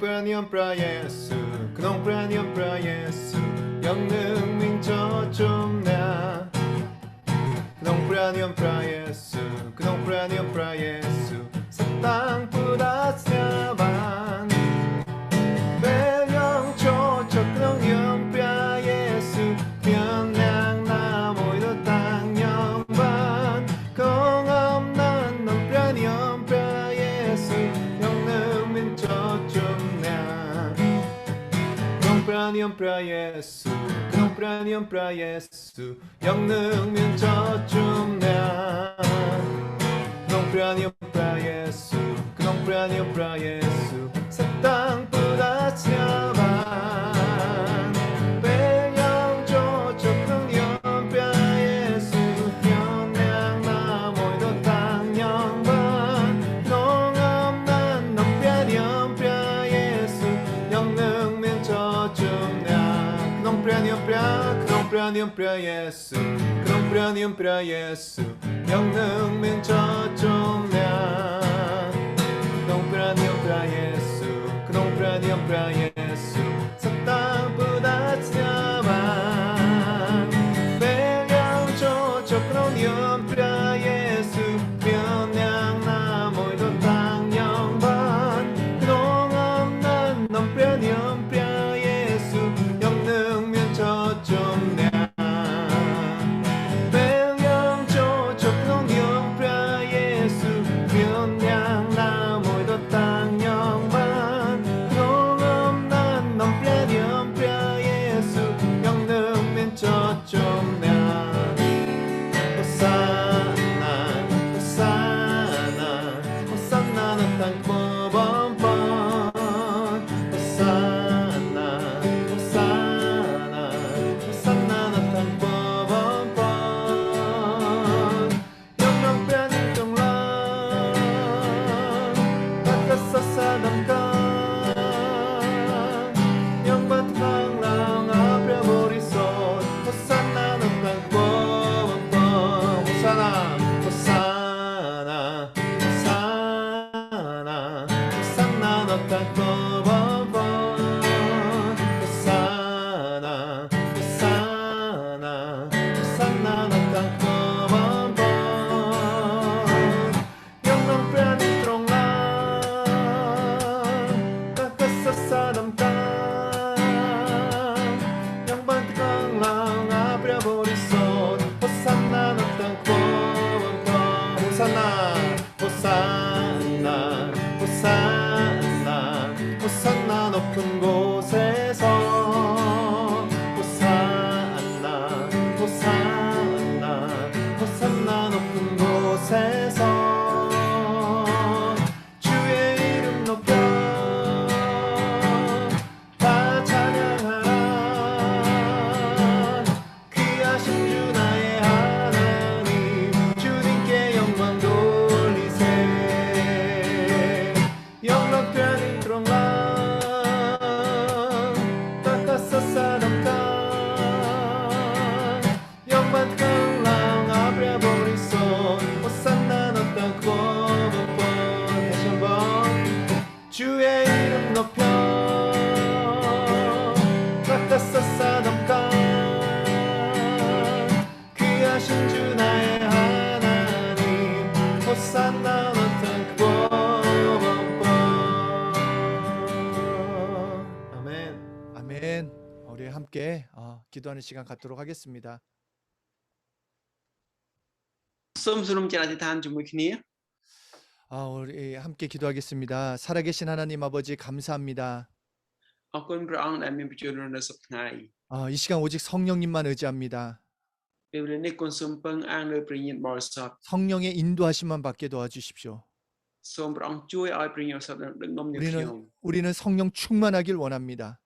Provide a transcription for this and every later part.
ព្រះនាមព្រះយេស៊ូវក្នុងព្រះនាមព្រះយេស៊ូវយ៉ាងនឹងមានចោជុំណាក្នុងព្រះនាមព្រះយេស៊ូវក្នុងព្រះនាមព្រះយេស៊ូវសាតាំងពុដាស្ញាបានពេលយ៉ាងចោជក្នុងនាមព្រះយេស៊ូវមានណាងណាមួយទៅតាំងយ៉ាងបានគង់អំណាចក្នុងព្រះនាមព្រះយេស៊ូវយ៉ាងនឹងមានចោជុំណាក្នុងព្រះនាមព្រះយេស៊ូវក្នុងព្រះនាមព្រះយេស៊ូវយ៉ាងនឹងមានចោជុំណាក្នុងព្រះនាមព្រះយេស៊ូវក្នុងព្រះនាមព្រះយេស៊ូវសាតាំងពុដាស្ញាបានពេលយ៉ាងចោជក្នុងនាមព្រះយេស៊ូវយ៉ាងណាងណាមួយទៅតាំងយ៉ាងបានក្នុងអំណាចក្នុងព្រះនាមព្រះយេស៊ូវយ៉ាងនឹងមានចោជុំណាក្នុងព្រះនាមព្រះយេស៊ូវក្នុងព្រះនាមព្រះយេស៊ូវយ៉ាងនឹងមានចោជុំណាក្នុងព្រះនាមព្រះយេស៊ូវក្នុងព្រះនាមព្រះយេស៊ូវសាតាំងពុដាស្ញាបានពេលយ៉ាងចោជក្នុងនាមព្រះយេស៊ូវមានណាងណាមួយទៅតាំងយ៉ាងបានក្នុងអំណាចក្នុងព្រះនាមព្រះយេស៊ូវយ៉ាងនឹងមានចោជុំណា높은 곳에서 호산나 호산나 호산나 높은 곳에서 주의 이름 높여 다 찬양하라 귀하신 주 나의 하나님 주님께 영광 돌리세 영광 되는 그런가 주의 이름 높여 깎아싸싸dom까 귀하신 주 나의 하나님 호산나 높은 아멘. 아멘. 우리 함께 기도하는 시간 갖도록 하겠습니다. 우리 함께 기도하겠습니다. 살아계신 하나님 아버지 감사합니다. 이 시간 오직 성령님만 의지합니다. 성령의 인도하심만 받게 도와주십시오. 우리는 성령 충만하길 원합니다.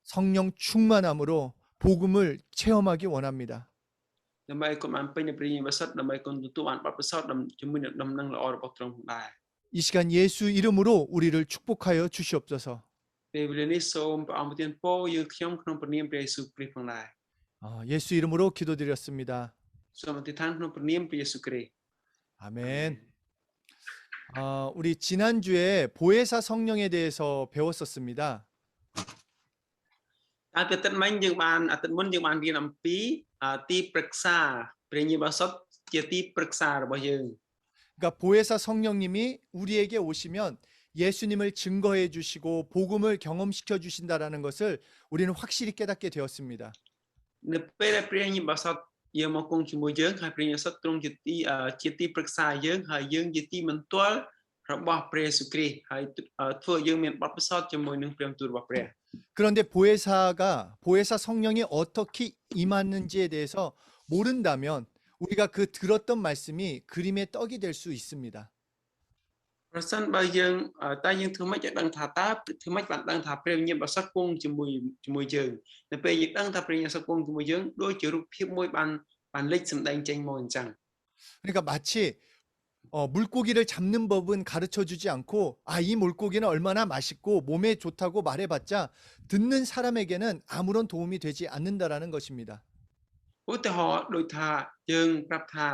성령 충만함으로 복음을 체험하기 원합니다. 이 시간 예수 이름으로 우리를 축복하여 주시옵소서. 예수 이름으로 기도드렸습니다. 아멘. 우리 지난주에 보혜사 성령에 대해서 배웠었습니다. អាទិត្យមិញយើងបានអាទិត្យមុនយើងបានរៀនអំពីទីប្រឹក្សាព្រះញាបសុទ្ធជាទីប្រឹក្សារបស់យើង 그러니까 보혜사 성령님이 우리에게 오시면 예수님을 증거해 주시고 복음을 경험시켜 주신다라는 것을 우리는 확실히 깨닫게 되었습니다. នៅពេលដែលព្រះញាបសុទ្ធយើងមកគង់ជាមួយយើងហើយព្រះញាបសុទ្ធទ្រង់ជាទីប្រឹក្សាយើងហើយយើងជាទីបន្ទាល់របស់ព្រះយេស៊ូវគ្រីស្ទហើយធ្វើឲ្យយើងមានបទពិសោធន៍ជាមួយនឹងព្រះបន្ទូលរបស់ព្រះ 그런데 보혜사 성령이 어떻게 임하는지에 대해서 모른다면 우리가 그 들었던 말씀이 그림의 떡이 될 수 있습니다. ប្រសិនបើយើងតែយើងធ្វើម៉េចឲ្យដឹងថាតើធ្វើម៉េចបានដឹងថាព្រះញាបសុទ្ធគង់ជាមួយយើងនៅពេលយើងដឹងថាព្រះញាបសុទ្ធគង់ជាមួយយើងដូចជារូបភាពមួយបានលេចសម្ដែងចេញមកអញ្ចឹង 그러니까 마치 물고기를 잡는 법은 가르쳐 주지 않고 이 물고기는 얼마나 맛있고 몸에 좋다고 말해봤자 듣는 사람에게는 아무런 도움이 되지 않는다라는 것입니다. ឧទាហរណ៍ដូចថាយើងប្រាប់ថា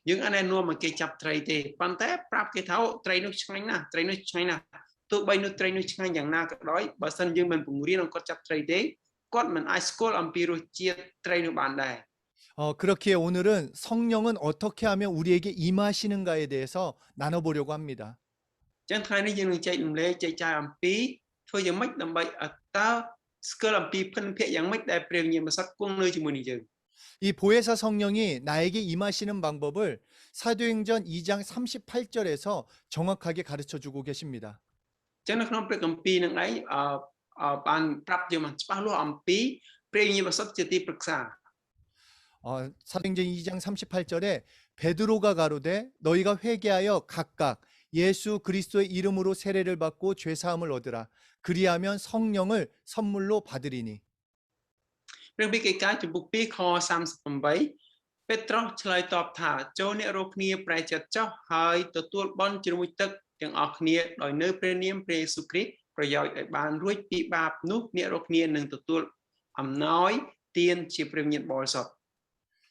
យើងអត់ណែនាំឲ្យគេចាប់ត្រីទេប៉ុន្តែប្រាប់គេថាត្រីនោះឆ្ងាញ់ណាស់ត្រីនោះឆ្ងាញ់ណាស់ទោះបីនោះត្រីនោះឆ្ងាញ់យ៉ាងណាក៏ដោយបើសិនយើងមិនពង្រៀនឲ្យគាត់ចាប់ត្រីទេគាត់មិនអាចស្គាល់អំពីរសជាតិត្រីនោះបានដែរ 그렇기에 오늘은 성령은 어떻게 하면 우리에게 임하시는가에 대해서 나눠보려고 합니다. អញ្ចឹងថ្ងៃនេះយើងនឹងចែករំលែកចែកចាយអំពីធ្វើយ៉ាងម៉េចដើម្បីតើស្គាល់អំពីភិនភាគយ៉ាងម៉េចដែលព្រះវិញ្ញាណបរិសុទ្ធគង់នៅជាមួយនឹងយើង 이 보혜사 성령이 나에게 임하시는 방법을 사도행전 2장 38절에서 정확하게 가르쳐 주고 계십니다. អញ្ចឹងនៅក្នុងព្រះគម្ពីរនឹងឯងបានប្រាប់យើងមកច្បាស់លាស់អំពីព្រះវិញ្ញាណបរិសុទ្ធជាទីប្រឹក្សា 사도행전 2장 38절에 베드로가 가로되 너희가 회개하여 각각 예수 그리스도의 이름으로 세례를 받고 죄 사함을 얻으라. 그리하면 성령을 선물로 받으리니. ព្រះវិកិកាចំពុក2ខ38ពេត្រុសឆ្លើយតបថាចូលអ្នករកគ្នាប្រែចិត្តចុះហើយទទួលបន់ជាមួយទឹកទាំងអស់គ្នាដោយនៅព្រះនាមព្រះយេស៊ូវគ្រីស្ទប្រយោជន៍ឲ្យបានរួចពីបាបនោះអ្នករកគ្នានឹងទទួលអំណោយទានជាព្រះវិញ្ញាណបរិសុទ្ធ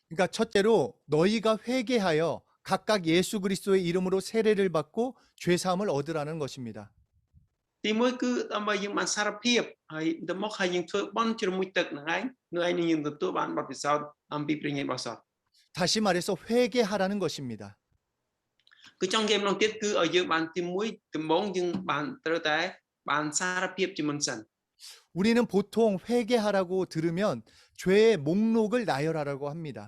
그러니까 첫째로 너희가 회개하여 각각 예수 그리스도의 이름으로 세례를 받고 죄 사함을 얻으라는 것입니다. ទីមួយគឺដើម្បីយើងបានសារភាពហើយទៅមកហើយយើងធ្វើបន់ជាមួយទឹកនឹងឯងនៅឯងយើងទទួលបានបទពិសោធន៍អំពីព្រះវិញ្ញាណបរិសុទ្ធ 다시 말해서 회개하라는 것입니다. គឺចង់និយាយម្ដងទៀតគឺឲ្យយើងបានទីមួយដំបូងយើងបានត្រូវតែបានសារភាពជាមុនសិន 우리는 보통 회개하라고 들으면 죄의 목록을 나열하라고 합니다.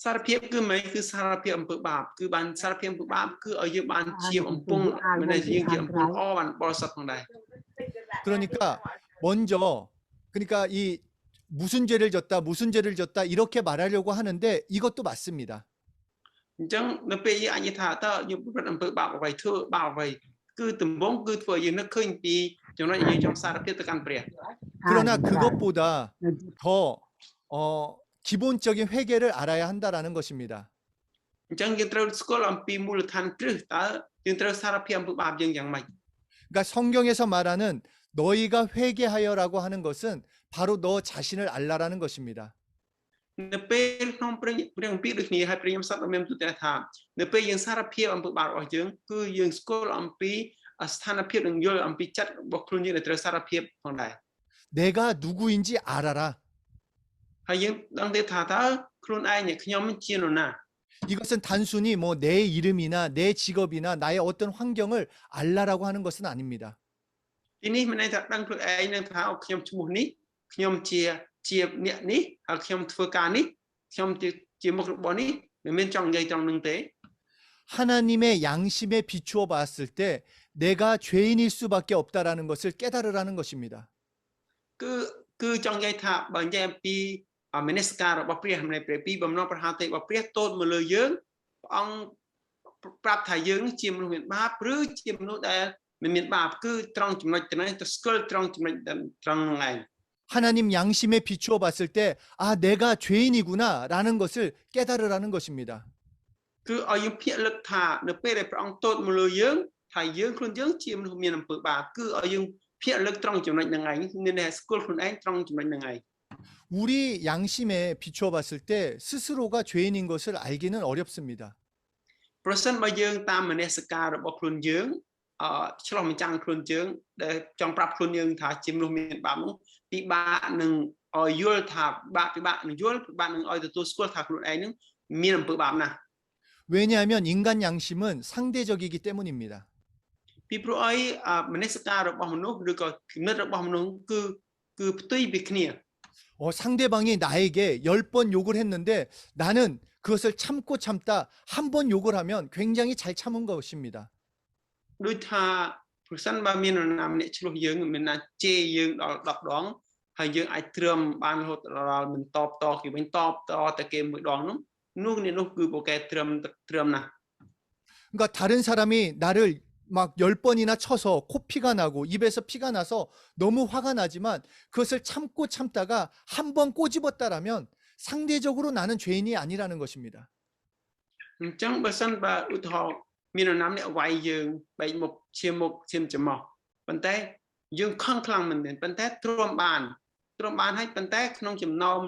សារភាពគឺមិនគឺសារភាពអំពើបាបគឺបានសារភាពអំពើបាបគឺឲ្យយើងបានជាអំពងមិនដែលយើងជាអំពងល្អបានបរិសុទ្ធផងដែរ 그러니까 먼저 그러니까 이 무슨 죄를 졌다 이렇게 말하려고 하는데 이것도 맞습니다. អញ្ចឹងនៅពេលយើងអាចថាតើយើងប្រព្រឹត្តអំពើបាបអ្វីធ្វើបាបអ្វីគឺដំបូងគឺធ្វើឲ្យយើងនឹកឃើញពីចំណុចយើងចង់សារភាពទៅកាន់ព្រះ 그러나 그것보다 더 기본적인 회개를 알아야 한다라는 것입니다. អញ្ចឹងយើងត្រូវស្គាល់អំពីមូលដ្ឋានគ្រឹះតើយើងត្រូវសារភាពអំពើបាបយើងយ៉ាងម៉េច 그러니까 성경에서 말하는 너희가 회개하여라고 하는 것은 바로 너 자신을 알라라는 것입니다. នៅពេលក្នុងព្រះគម្ពីរដូចគ្នាហើយព្រះយេស៊ូវមានទូទៅថានៅពេលយើងសារភាពអំពើបាបរបស់យើងគឺយើងស្គាល់អំពីស្ថានភាពនិងយល់អំពីចិត្តរបស់ខ្លួនយើងដែលត្រូវសារភាពផងដែរ 내가 누구인지 알아라. ហើយយើងដឹងទេថាតើខ្លួនឯងខ្ញុំជានរណា 이것은 단순히 뭐 내 이름이나 내 직업이나 나의 어떤 환경을 알라라고 하는 것은 아닙니다. ទីនេះមិនន័យថាដឹងខ្លួនឯងនឹងថាខ្ញុំឈ្មោះនេះខ្ញុំជាអ្នកនេះហើយខ្ញុំធ្វើការនេះខ្ញុំជាមុខរបរនេះមិនមែនចង់និយាយត្រង់នឹងទេ 하나님의 양심에 비추어 봤을 때 내가 죄인일 수밖에 없다라는 것을 깨달으라는 것입니다. គឺចង់និយាយថាបើនិយាយអំពីមនសិការរបស់ព្រះម្នៃព្រះពីបំណងប្រហារទេរបស់ព្រះតូតមកលើយើងព្រះអង្គប្រាប់ថាយើងជាមនុស្សមានបាបឬជាមនុស្សដែលមិនមានបាបគឺត្រង់ចំណុចទៅនេះទៅស្គាល់ត្រង់ចំណុចត្រង់ហ្នឹងឯង 하나님 양심에 비추어 봤을 때 내가 죄인이구나라는 것을 깨달으라는 것입니다. គឺឲ្យយើងភាកលឹកថានៅពេលដែលព្រះអង្គតូតមកលើយើងថាយើងខ្លួនយើងជាមនុស្សមានអំពើបាបគឺឲ្យយើងភាកលឹកត្រង់ចំណុចហ្នឹងឯងមានតែស្គាល់ខ្លួនឯងត្រង់ចំណុចហ្នឹងឯង 우리 양심에 비추어 봤을 때 스스로가 죄인인 것을 알기는 어렵습니다. ប្រសិនបើយើងតាមមនសិការរបស់ខ្លួនយើងឆ្លោះបញ្ចាំងខ្លួនយើងដែលចង់ប្រាប់ខ្លួនយើងថាជាមនុស្សមានបាបនោះពិបាកនឹងឲ្យយល់ថាពិបាកនឹងយល់ពិបាកនឹងឲ្យទទួលស្គាល់ថាខ្លួនឯងនឹងមានអំពើបាបណាស់ 왜냐하면 인간 양심은 상대적이기 때문입니다. ពីព្រោះអីមនសិការរបស់មនុស្សឬក៏គំនិតរបស់មនុស្សគឺផ្ទុយពីគ្នា 상대방이 나에게 10번 욕을 했는데 나는 그것을 참고 참다 한 번 욕을 하면 굉장히 잘 참은 것입니다. ដូចថាប្រសិនបើមាននរណាម្នាក់ឆ្លោះយើងមានណាជេរយើងដល់10ដងហើយយើងអាចទ្រាំបានរហូតដល់មិនតបតគេវិញតបតតែគេមួយដងនោះនោះគឺពួកគេទ្រាំណាស់ 그러니까 다른 사람이 나를 막 10번이나 쳐서 코피가 나고 입에서 피가 나서 너무 화가 나지만 그것을 참고 참다가 한 번 꼬집었다라면 상대적으로 나는 죄인이 아니라는 것입니다. អញ្ចឹងបើសិនបើឧទាហរណ៍មាននរណាម្នាក់វាយយើងបែកមុខឈាមច្រមុះប៉ុន្តែយើងខឹងខ្លាំងមែនទែនប៉ុន្តែទ្រាំបានហើយប៉ុន្តែក្នុងចំណោម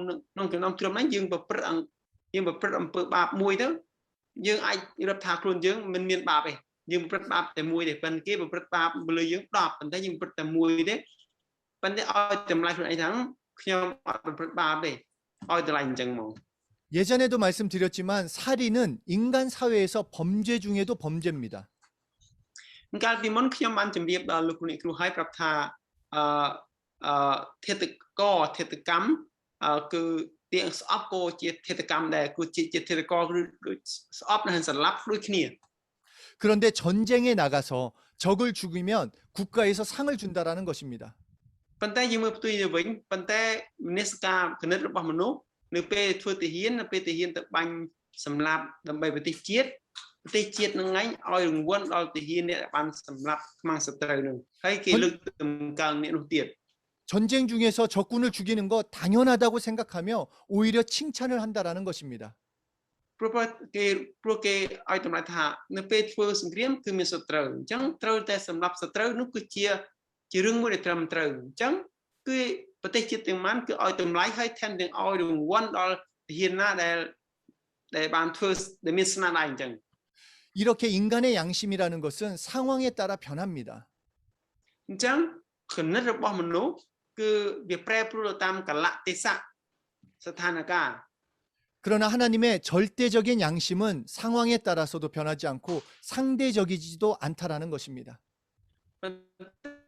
ទ្រាំហ្នឹងយើងប្រព្រឹត្តអំពើបាបមួយទៅយើងអាចរាប់ថាខ្លួនយើងមិនមានបាបទេយើងប្រព្រឹត្តបាបតែមួយទេប៉ុន្តែគេប្រព្រឹត្តបាបលើយើង10ប៉ុន្តែយើងប្រព្រឹត្តតែមួយទេប៉ុន្តែឲ្យតម្លៃខ្លួនឯងថាខ្ញុំអត់ប្រព្រឹត្តបាបទេឲ្យតម្លៃអញ្ចឹងមក 예전에도 말씀드렸지만 살인은 인간 사회에서 범죄 중에도 범죄입니다. កាលពីមុនខ្ញុំបានជម្រាបដល់លោកគ្រូហើយប្រាប់ថាធេតកម្មគឺទាំងស្អប់ក៏ជាធេតកម្មដែរគឺជាធេតករគឺស្អប់និងសម្លាប់ដូចគ្នា 그런데 전쟁에 나가서 적을 죽이면 국가에서 상을 준다라는 것입니다. ប៉ុន្តែយើងមើលផ្ទុយទៅវិញប៉ុន្តែមនសិការគណិតរបស់មនុស្សនៅពេលធ្វើទាហានទៅបាញ់សម្លាប់ដើម្បីប្រទេសជាតិនឹងឯងឲ្យរង្វាន់ដល់ទាហានអ្នកបានសម្លាប់ខ្មាំងសត្រូវនឹងហើយគេលើកតម្កើងអ្នកនោះទៀត 전쟁 중에서 적군을 죽이는 거 당연하다고 생각하며 오히려 칭찬을 한다라는 것입니다. ព្រោះគេឲ្យតម្លៃថានៅពេលធ្វើសង្គ្រាមគឺមានសត្រូវអញ្ចឹងត្រូវតែសម្លាប់សត្រូវនោះគឺជារឿងមួយដែលត្រឹមត្រូវអញ្ចឹងគឺប្រទេសជាតិទាំងបានគឺឲ្យតម្លៃឲ្យថែមទាំងឲ្យរង្វាន់ដល់ទាហានណាដែលបានធ្វើដែលមានស្នាដៃអញ្ចឹង 이렇게 인간의 양심이라는 것은 상황에 따라 변합니다. អញ្ចឹងគណិតរបស់មនុស្សគឺវាប្រែប្រួលតាមកលៈទេសៈស្ថានភាព 그러나 하나님의 절대적인 양심은 상황에 따라서도 변하지 않고 상대적이지도 않다라는 것입니다. ប៉ុន្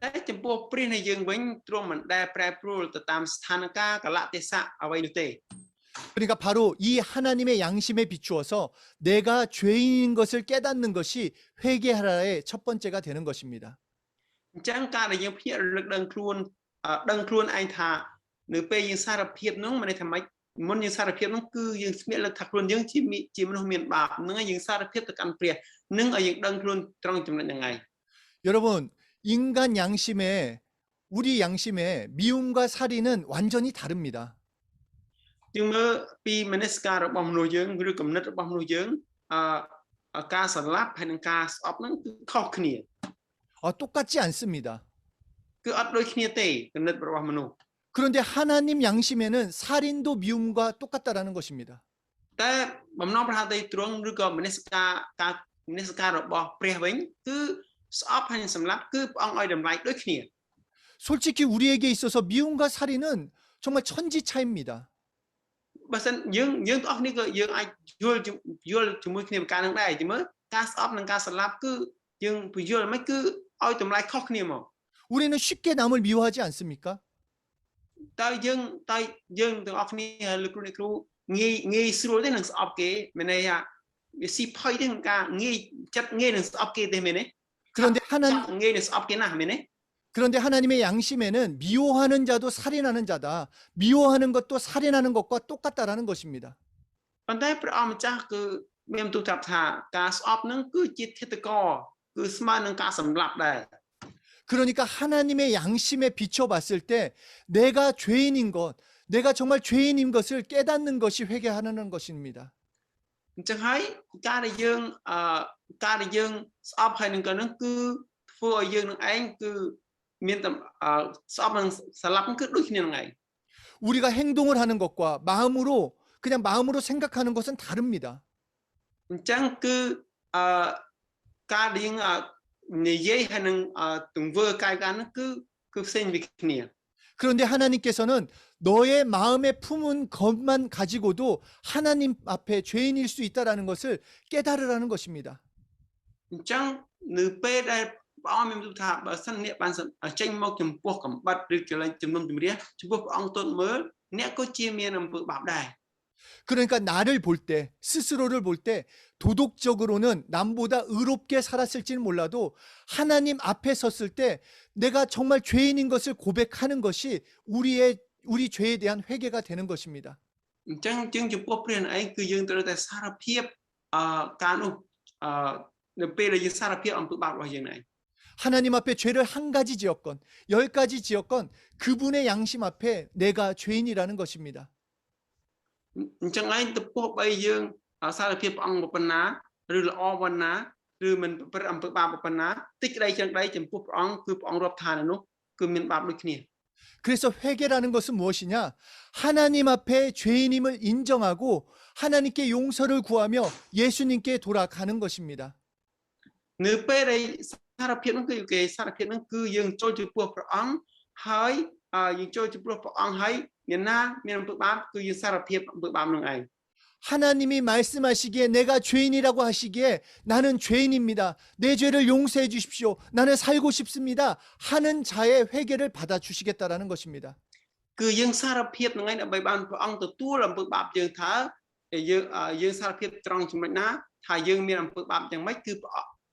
តែចំពោះព្រះនៃយើងវិញទ្រង់មិនដែលប្រែប្រួលទៅតាមស្ថានភាពកលៈទេសៈអ្វីនោះទេ 그러니까 바로 이 하나님의 양심에 비추어서 내가 죄인인 것을 깨닫는 것이 회개하라의 첫 번째가 되는 것입니다. អញ្ចឹងការដែលយើងភ្ញាក់រលឹកដឹងខ្លួនឯងថានៅពេលយើងសារភាពនោះមិនន័យថាម៉េចមុនយើងសារភាពនោះគឺយើងភ្ញាក់រលឹកថាខ្លួនយើងជាមនុស្សមានបាបនឹងយើងសារភាពទៅកាន់ព្រះនឹងឲ្យយើងដឹងខ្លួនត្រង់ចំណុចហ្នឹងឯង 여러분 인간 양심에 우리 양심에 미움과 살인은 완전히 다릅니다. យើងមើលពីមនសិការរបស់មនុស្សយើងឬគំនិតរបស់មនុស្សយើងការសម្លាប់ហើយនឹងការស្អប់ហ្នឹងគឺខុសគ្នា 똑같지 않습니다. គឺអត់ដូចគ្នាទេគំនិតរបស់មនុស្ស 그런데 하나님 양심에는 살인도 미움과 똑같다라는 것입니다. តែបំណងប្រាថ្នាទីទ្រង់ឬក៏មនសិការរបស់ព្រះវិញគឺស្អប់ហើយនឹងសម្លាប់គឺព្រះអង្គឲ្យតម្លៃដូចគ្នា 솔직히 우리에게 있어서 미움과 살인은 정말 천지차이입니다. បើសិនយើងទាំងអស់គ្នាក៏យើងអាចយល់ជាមួយគ្នាការនឹងដែរជាមួយការស្អប់និងការសម្លាប់គឺយើងពយល់មិនគឺឲ្យតម្លៃខុសគ្នាមក 우리는 쉽게 남을 미워하지 않습니까? តើយើងទាំងអស់គ្នាលោកគ្រូងាយស្រួលទេនឹងស្អប់គេមែនទេវាស៊ីផុយទេនឹងការចិត្តងាយនឹងស្អប់គេទេមែនទេ 그런데ងាយនឹងស្អប់គេណាស់មែនទេ 그런데 하나님의 양심에는 미워하는 자도 살인하는 자다. 미워하는 것도 살인하는 것과 똑같다라는 것입니다. ប៉ុន្តែព្រះអង្គម្ចាស់គឺមានបន្ទូលប្រាប់ថាការស្អប់នឹងគឺជាធិតករគឺស្មើនឹងការសម្លាប់ដែរ 그러니까 하나님의 양심에 비춰봤을 때 내가 죄인인 것, 내가 정말 죄인인 것을 깨닫는 것이 회개하는 것입니다. អញ្ចឹងហើយការដែលយើងស្អប់ហើយនឹងក៏នឹងគឺធ្វើឲ្យយើងនឹងឯងគឺមានស្អប់នឹងស្លាប់គឺដូចគ្នានឹងឯង 우리가 행동을 하는 것과 마음으로 생각하는 것은 다릅니다. អញ្ចឹងគឺ ការរៀងនិយាយហើយនឹងទង្វើកាយការនោះគឺផ្សេងពីគ្នា 그런데 하나님께서는 너의 마음에 품은 것만 가지고도 하나님 앞에 죄인일 수 있다라는 것을 깨달으라는 것입니다. អញ្ចឹងនៅពេលដែលព្រះអង្គមានទូលថាបើសិនអ្នកបានចេញមកចំពោះកំបិតឬកលែងជំនុំជម្រះចំពោះព្រះអង្គទតមើលអ្នកក៏ជាមានអំពើបាបដែរ 그러니까 나를 볼 때, 스스로를 볼 때 도덕적으로는 남보다 의롭게 살았을지는 몰라도 하나님 앞에 섰을 때 내가 정말 죄인인 것을 고백하는 것이 우리 죄에 대한 회개가 되는 것입니다. អញ្ចឹងជាងចំពោះព្រះឯងគឺយើងត្រូវតែសារភាពការនោះនៅពេលដែលយើងសារភាពអំពើបាបរបស់យើងឯង 하나님 앞에 죄를 한 가지 지었건 10가지 지었건 그분의 양심 앞에 내가 죄인이라는 것입니다. អញ្ចឹងឯងទៅពោះបីយើងសារភាពព្រះអង្គប៉ុណ្ណាឬល្អប៉ុណ្ណាឬមិនប្រព្រឹត្តអំពើបាបប៉ុណ្ណាតិចក្តីចឹងក្តីចំពោះព្រះអង្គគឺព្រះអង្គរាប់ថានៅនោះគឺមានបាបដូចគ្នា 그래서 회개라는 것은 무엇이냐? 하나님 앞에 죄인임을 인정하고 하나님께 용서를 구하며 예수님께 돌아가는 것입니다. នៅពេលដែលសារភាពនោះគឺគេសារភាពនោះគឺយើងចូលចំពោះព្រះអង្គហើយយើងចូលចំពោះព្រះអង្គហើយអ្នកណាមានអំពើបាបគឺយើងសារភាពអំពើបាបនោះឯង 하나님이 말씀하시기에 내가 죄인이라고 하시기에 나는 죄인입니다. 내 죄를 용서해 주십시오. 나는 살고 싶습니다. 하는 자의 회개를 받아 주시겠다라는 것입니다. គឺយើងសារភាពនឹងឯងដើម្បីបានព្រះអង្គទទួលអំពើបាបយើងថាយើងសារភាពត្រង់ចំណុចណាថាយើងមានអំពើបាបយ៉ាងម៉េចគឺ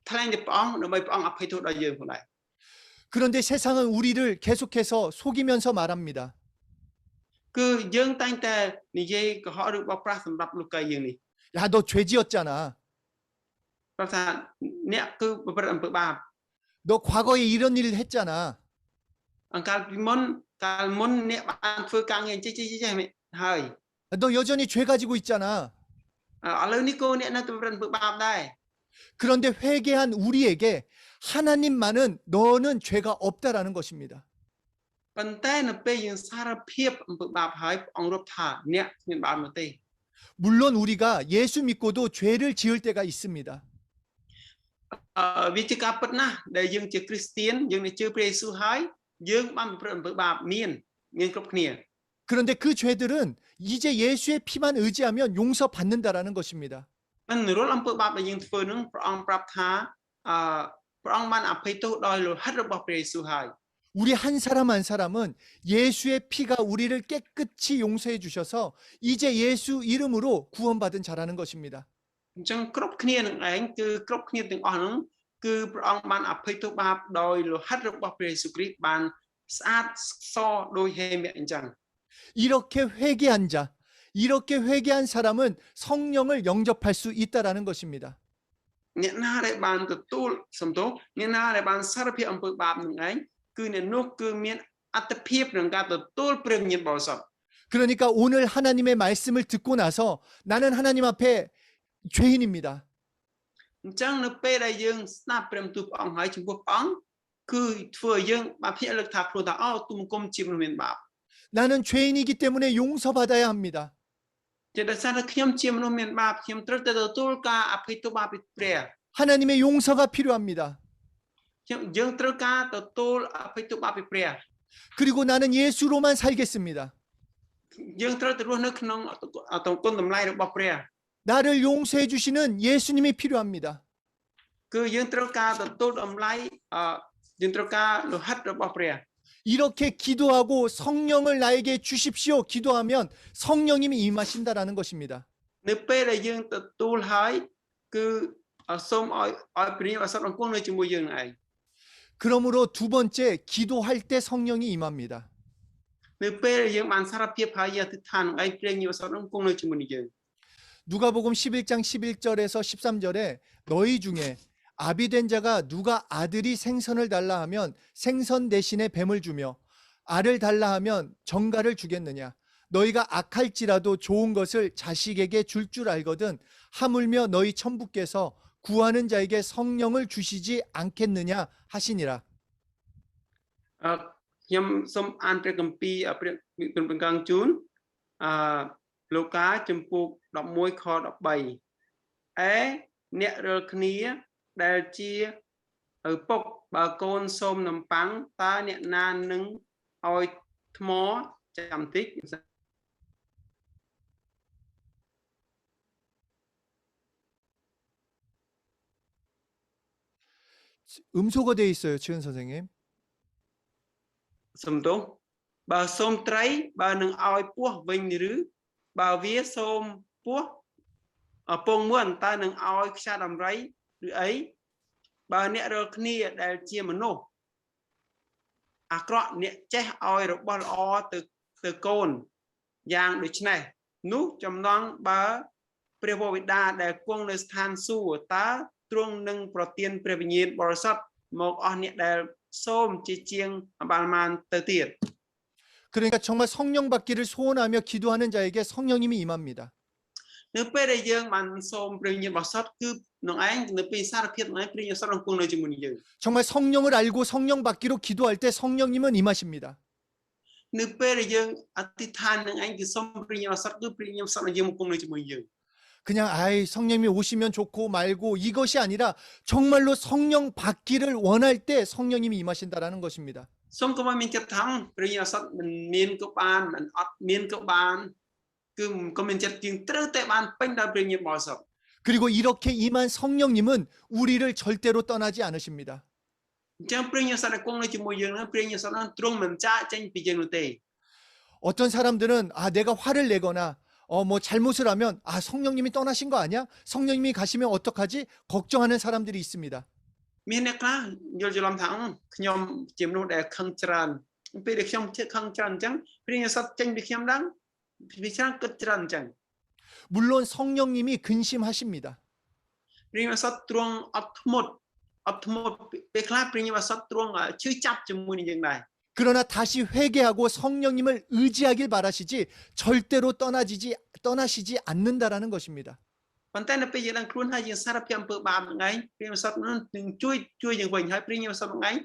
ថ្លែងទៅព្រះអង្គដើម្បីព្រះអង្គអភ័យទោសដល់យើងផងដែរ 그런데 세상은 우리를 계속해서 속이면서 말합니다. គឺយើងតែងតែនិយាយកុហកឬបោកប្រាស់សម្រាប់លោកកាយយើងនេះ 야, 너 죄 지었잖아. ព្រោះថាអ្នកគឺប្រព្រឹត្តអំពើបាប 너 과거에 이런 일을 했잖아. អង្កាលពីមុនកាលមុនអ្នកបានធ្វើការងារចេះហើយ 너 여전히 죄 가지고 있잖아. ឥឡូវនេះក៏អ្នកនៅប្រព្រឹត្តអំពើបាបដែរ 그런데 회개한 우리에게 하나님만은 너는 죄가 없다라는 것입니다. ប៉ុន្តែនៅពេលយើងសារភាពអំពើបាបហើយព្រះអង្គរាប់ថាអ្នកគ្មានបាបនោះទេ 물론 우리가 예수 믿고도 죄를 지을 때가 있습니다. វាជាការពិតណាស់ដែលយើងជាគ្រីស្ទៀនយើងនឹងជឿព្រះយេស៊ូវហើយយើងបានប្រព្រឹត្តអំពើបាបមានគ្រប់គ្នា 그런데 그 죄들은 이제 예수의 피만 의지하면 용서받는다라는 것입니다. មិនរាល់អំពើបាបដែលយើងធ្វើនឹងព្រះអង្គប្រាប់ថាព្រះអង្គបានអភ័យទោសដោយលោហិតរបស់ព្រះយេស៊ូវហើយ 우리 한 사람 한 사람은 예수의 피가 우리를 깨끗이 용서해 주셔서 이제 예수 이름으로 구원받은 자라는 것입니다. អញ្ចឹងគ្រប់គ្នានឹងឯងគឺគ្រប់គ្នាទាំងអស់ហ្នឹងគឺព្រះអង្គបានអភ័យទោសបាបដោយលោហិតរបស់ព្រះយេស៊ូវគ្រីស្ទបានស្អាតសដោយហេមអញ្ចឹង 이렇게 회개한 자, 이렇게 회개한 사람은 성령을 영접할 수 있다라는 것입니다. អ្នកណាដែលបានទទួលសំទោសអ្នកណាដែលបានសារភាពអំពើបាបនឹងឯងគឺអ្នកនោះគឺមានអត្តភាពក្នុងការទទួលព្រះវិញ្ញាណបរិសុទ្ធ 그러니까 오늘 하나님의 말씀을 듣고 나서 나는 하나님 앞에 죄인입니다. អញ្ចឹងនៅពេលដែលយើងស្ដាប់ព្រះបន្ទូលព្រះអង្គហើយចំពោះព្រះអង្គគឺធ្វើឲ្យយើងបានភ្ញាក់លើកថាខ្លួនថាអូទូមង្គមជាមនុស្សមានបាប 나는 죄인이기 때문에 용서받아야 합니다. ជាដោយសារតែខ្ញុំជាមនុស្សមានបាបខ្ញុំត្រូវតែទទួលការអភ័យទោសបាបពីព្រះ 하나님의 용서가 필요합니다. យើងត្រូវការទទួលអភ័យទោសបាបពីព្រះ 그리고 나는 예수로만 살겠습니다. យើងត្រូវតែរស់នៅក្នុងគុណតម្លៃរបស់ព្រះ 나를 용서해 주시는 예수님이 필요합니다. គឺយើងត្រូវការទទួលតម្លៃយើងត្រូវការលោហិតរបស់ព្រះ 이렇게 기도하고 성령을 나에게 주십시오. 기도하면 성령님이 임하신다라는 것입니다. នៅពេលដែលយើងទទួលហើយគឺសូមឲ្យព្រះអសត់អង្គនៅជាមួយយើងឯង 그러므로 두 번째 기도할 때 성령이 임합니다. នៅពេលយើងបានសារភាពហើយយើងអធិដ្ឋាននឹងឯងព្រះអសត់អង្គនៅជាមួយនឹងយើង 누가복음 11장 11절에서 13절에 너희 중에 아비된 자가 누가 아들이 생선을 달라 하면 생선 대신에 뱀을 주며 알을 달라 하면 정갈을 주겠느냐 너희가 악할지라도 좋은 것을 자식에게 줄 알거든 하물며 너희 천부께서 구하는 자에게 성령을 주시지 않겠느냐 하시니라. ខ្ញុំសូមអានព្រះគម្ពីរព្រះបង្កើងជូនលោកកាចំពោះ11ខ13ឯ អ្នករាល់គ្នាដែលជាឪពុកបើកូនសូមនំប៉័ងតើអ្នកណានឹងឲ្យថ្មចាំតិច 음소거 돼 있어요, 치은 선생님. សំទោសបើសូមត្រីបើនឹងឲ្យពស់វិញឬបើវាសូមពស់ពងមួនតើនឹងឲ្យខ្យាដំរីឬអីបើអ្នករាល់គ្នាដែលជាមនុស្សអាក្រក់អ្នកចេះឲ្យរបស់ល្អទៅកូនយ៉ាងដូចនេះនោះចំណងបើព្រះវរបិតាដែលគង់នៅស្ថានសួគ៌តើទ្រង់នឹងប្រទានព្រះវិញ្ញាណបរិសុទ្ធមកអស់អ្នកដែលសូមជាជាងបានទៅទៀត 그러니까 정말 성령 받기를 소원하며 기도하는 자에게 성령님이 임합니다. នៅពេលដែលយើងបានសូមព្រះវិញ្ញាណបរិសុទ្ធគឺនឹងឯងនៅពេលសារភាពនឹងឯងព្រះវិញ្ញាណបរិសុទ្ធនឹងគង់នៅជាមួយនឹងយើង 정말 성령을 알고 성령 받기로 기도할 때 성령님은 임하십니다. នៅពេលដែលយើងអធិដ្ឋាននឹងឯងគឺសូមព្រះវិញ្ញាណបរិសុទ្ធគឺព្រះវិញ្ញាណបរិសុទ្ធនឹងយើងមកគង់នៅជាមួយយើង 그냥 아이 성령님이 오시면 좋고 말고 이것이 아니라 정말로 성령 받기를 원할 때 성령님이 임하신다라는 것입니다. សូមកុំឲ្យមានចិត្តថាព្រះវិញ្ញាណបរិសុទ្ធមិនមានក៏បានមិនអត់មានក៏បានគឺកុំមានចិត្តជាងត្រូវតែបានពេញដោយព្រះវិញ្ញាណបរិសុទ្ធ 그리고 이렇게 임한 성령님은 우리를 절대로 떠나지 않으십니다. អញ្ចឹងព្រះវិញ្ញាណបរិសុទ្ធគង់នៅជាមួយយើងនឹងព្រះវិញ្ញាណបរិសុទ្ធនឹងទ្រង់មិនចាកចេញពីយើងនោះទេ 어떤 사람들은 아 내가 화를 내거나 뭐 잘못을 하면 아 성령님이 떠나신 거 아니야? 성령님이 가시면 어떡하지? 걱정하는 사람들이 있습니다. មានអ្នកខ្លះយល់ច្រឡំថាខ្ញុំជាមនុស្សដែលខឹងច្រើនពេលដែលខ្ញុំខឹងច្រើនអញ្ចឹងព្រះវិញ្ញាណបរិសុទ្ធចេញពីខ្ញុំដឹងពីច្រើនគិតច្រើនអញ្ចឹង 물론 성령님이 근심하십니다. ព្រះវិញ្ញាណបរិសុទ្ធទ្រង់អត់ធ្មត់ពេលខ្លះព្រះវិញ្ញាណបរិសុទ្ធទ្រង់ឈឺចាប់ជាមួយនឹងយើងដែរ 그러나 다시 회개하고 성령님을 의지하길 바라시지 절대로 떠나시지 않는다라는 것입니다. ប៉ុន្តែនៅពេលយើងដឹងខ្លួនហើយយើងសារភាពអំពើបាបនឹងឯងព្រះវិញ្ញាណបរិសុទ្ធនឹងជួយយើងវិញហើយព្រះវិញ្ញាណបរិសុទ្ធនឹងឯង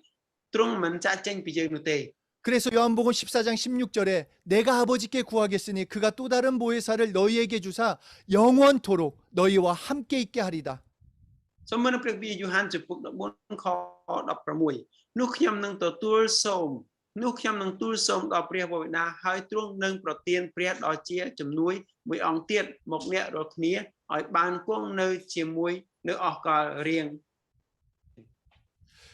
ទ្រង់មិនចាកចេញពីយើងនោះទេ 그래서 요한복음 14장 16절에 내가 아버지께 구하겠으니 그가 또 다른 보혜사를 너희에게 주사 영원토록 너희와 함께 있게 하리다. សូមមើលនៅព្រះគម្ពីរយូហានចំពុក14ខ16នោះខ្ញុំនឹងទទួលសូមដល់ព្រះវរបិតាហើយទ្រង់នឹងប្រទានព្រះដ៏ជាជំនួយមួយអង្គទៀតមកអ្នករាល់គ្នាឲ្យបានគង់នៅជាមួយនៅអស់កលរៀង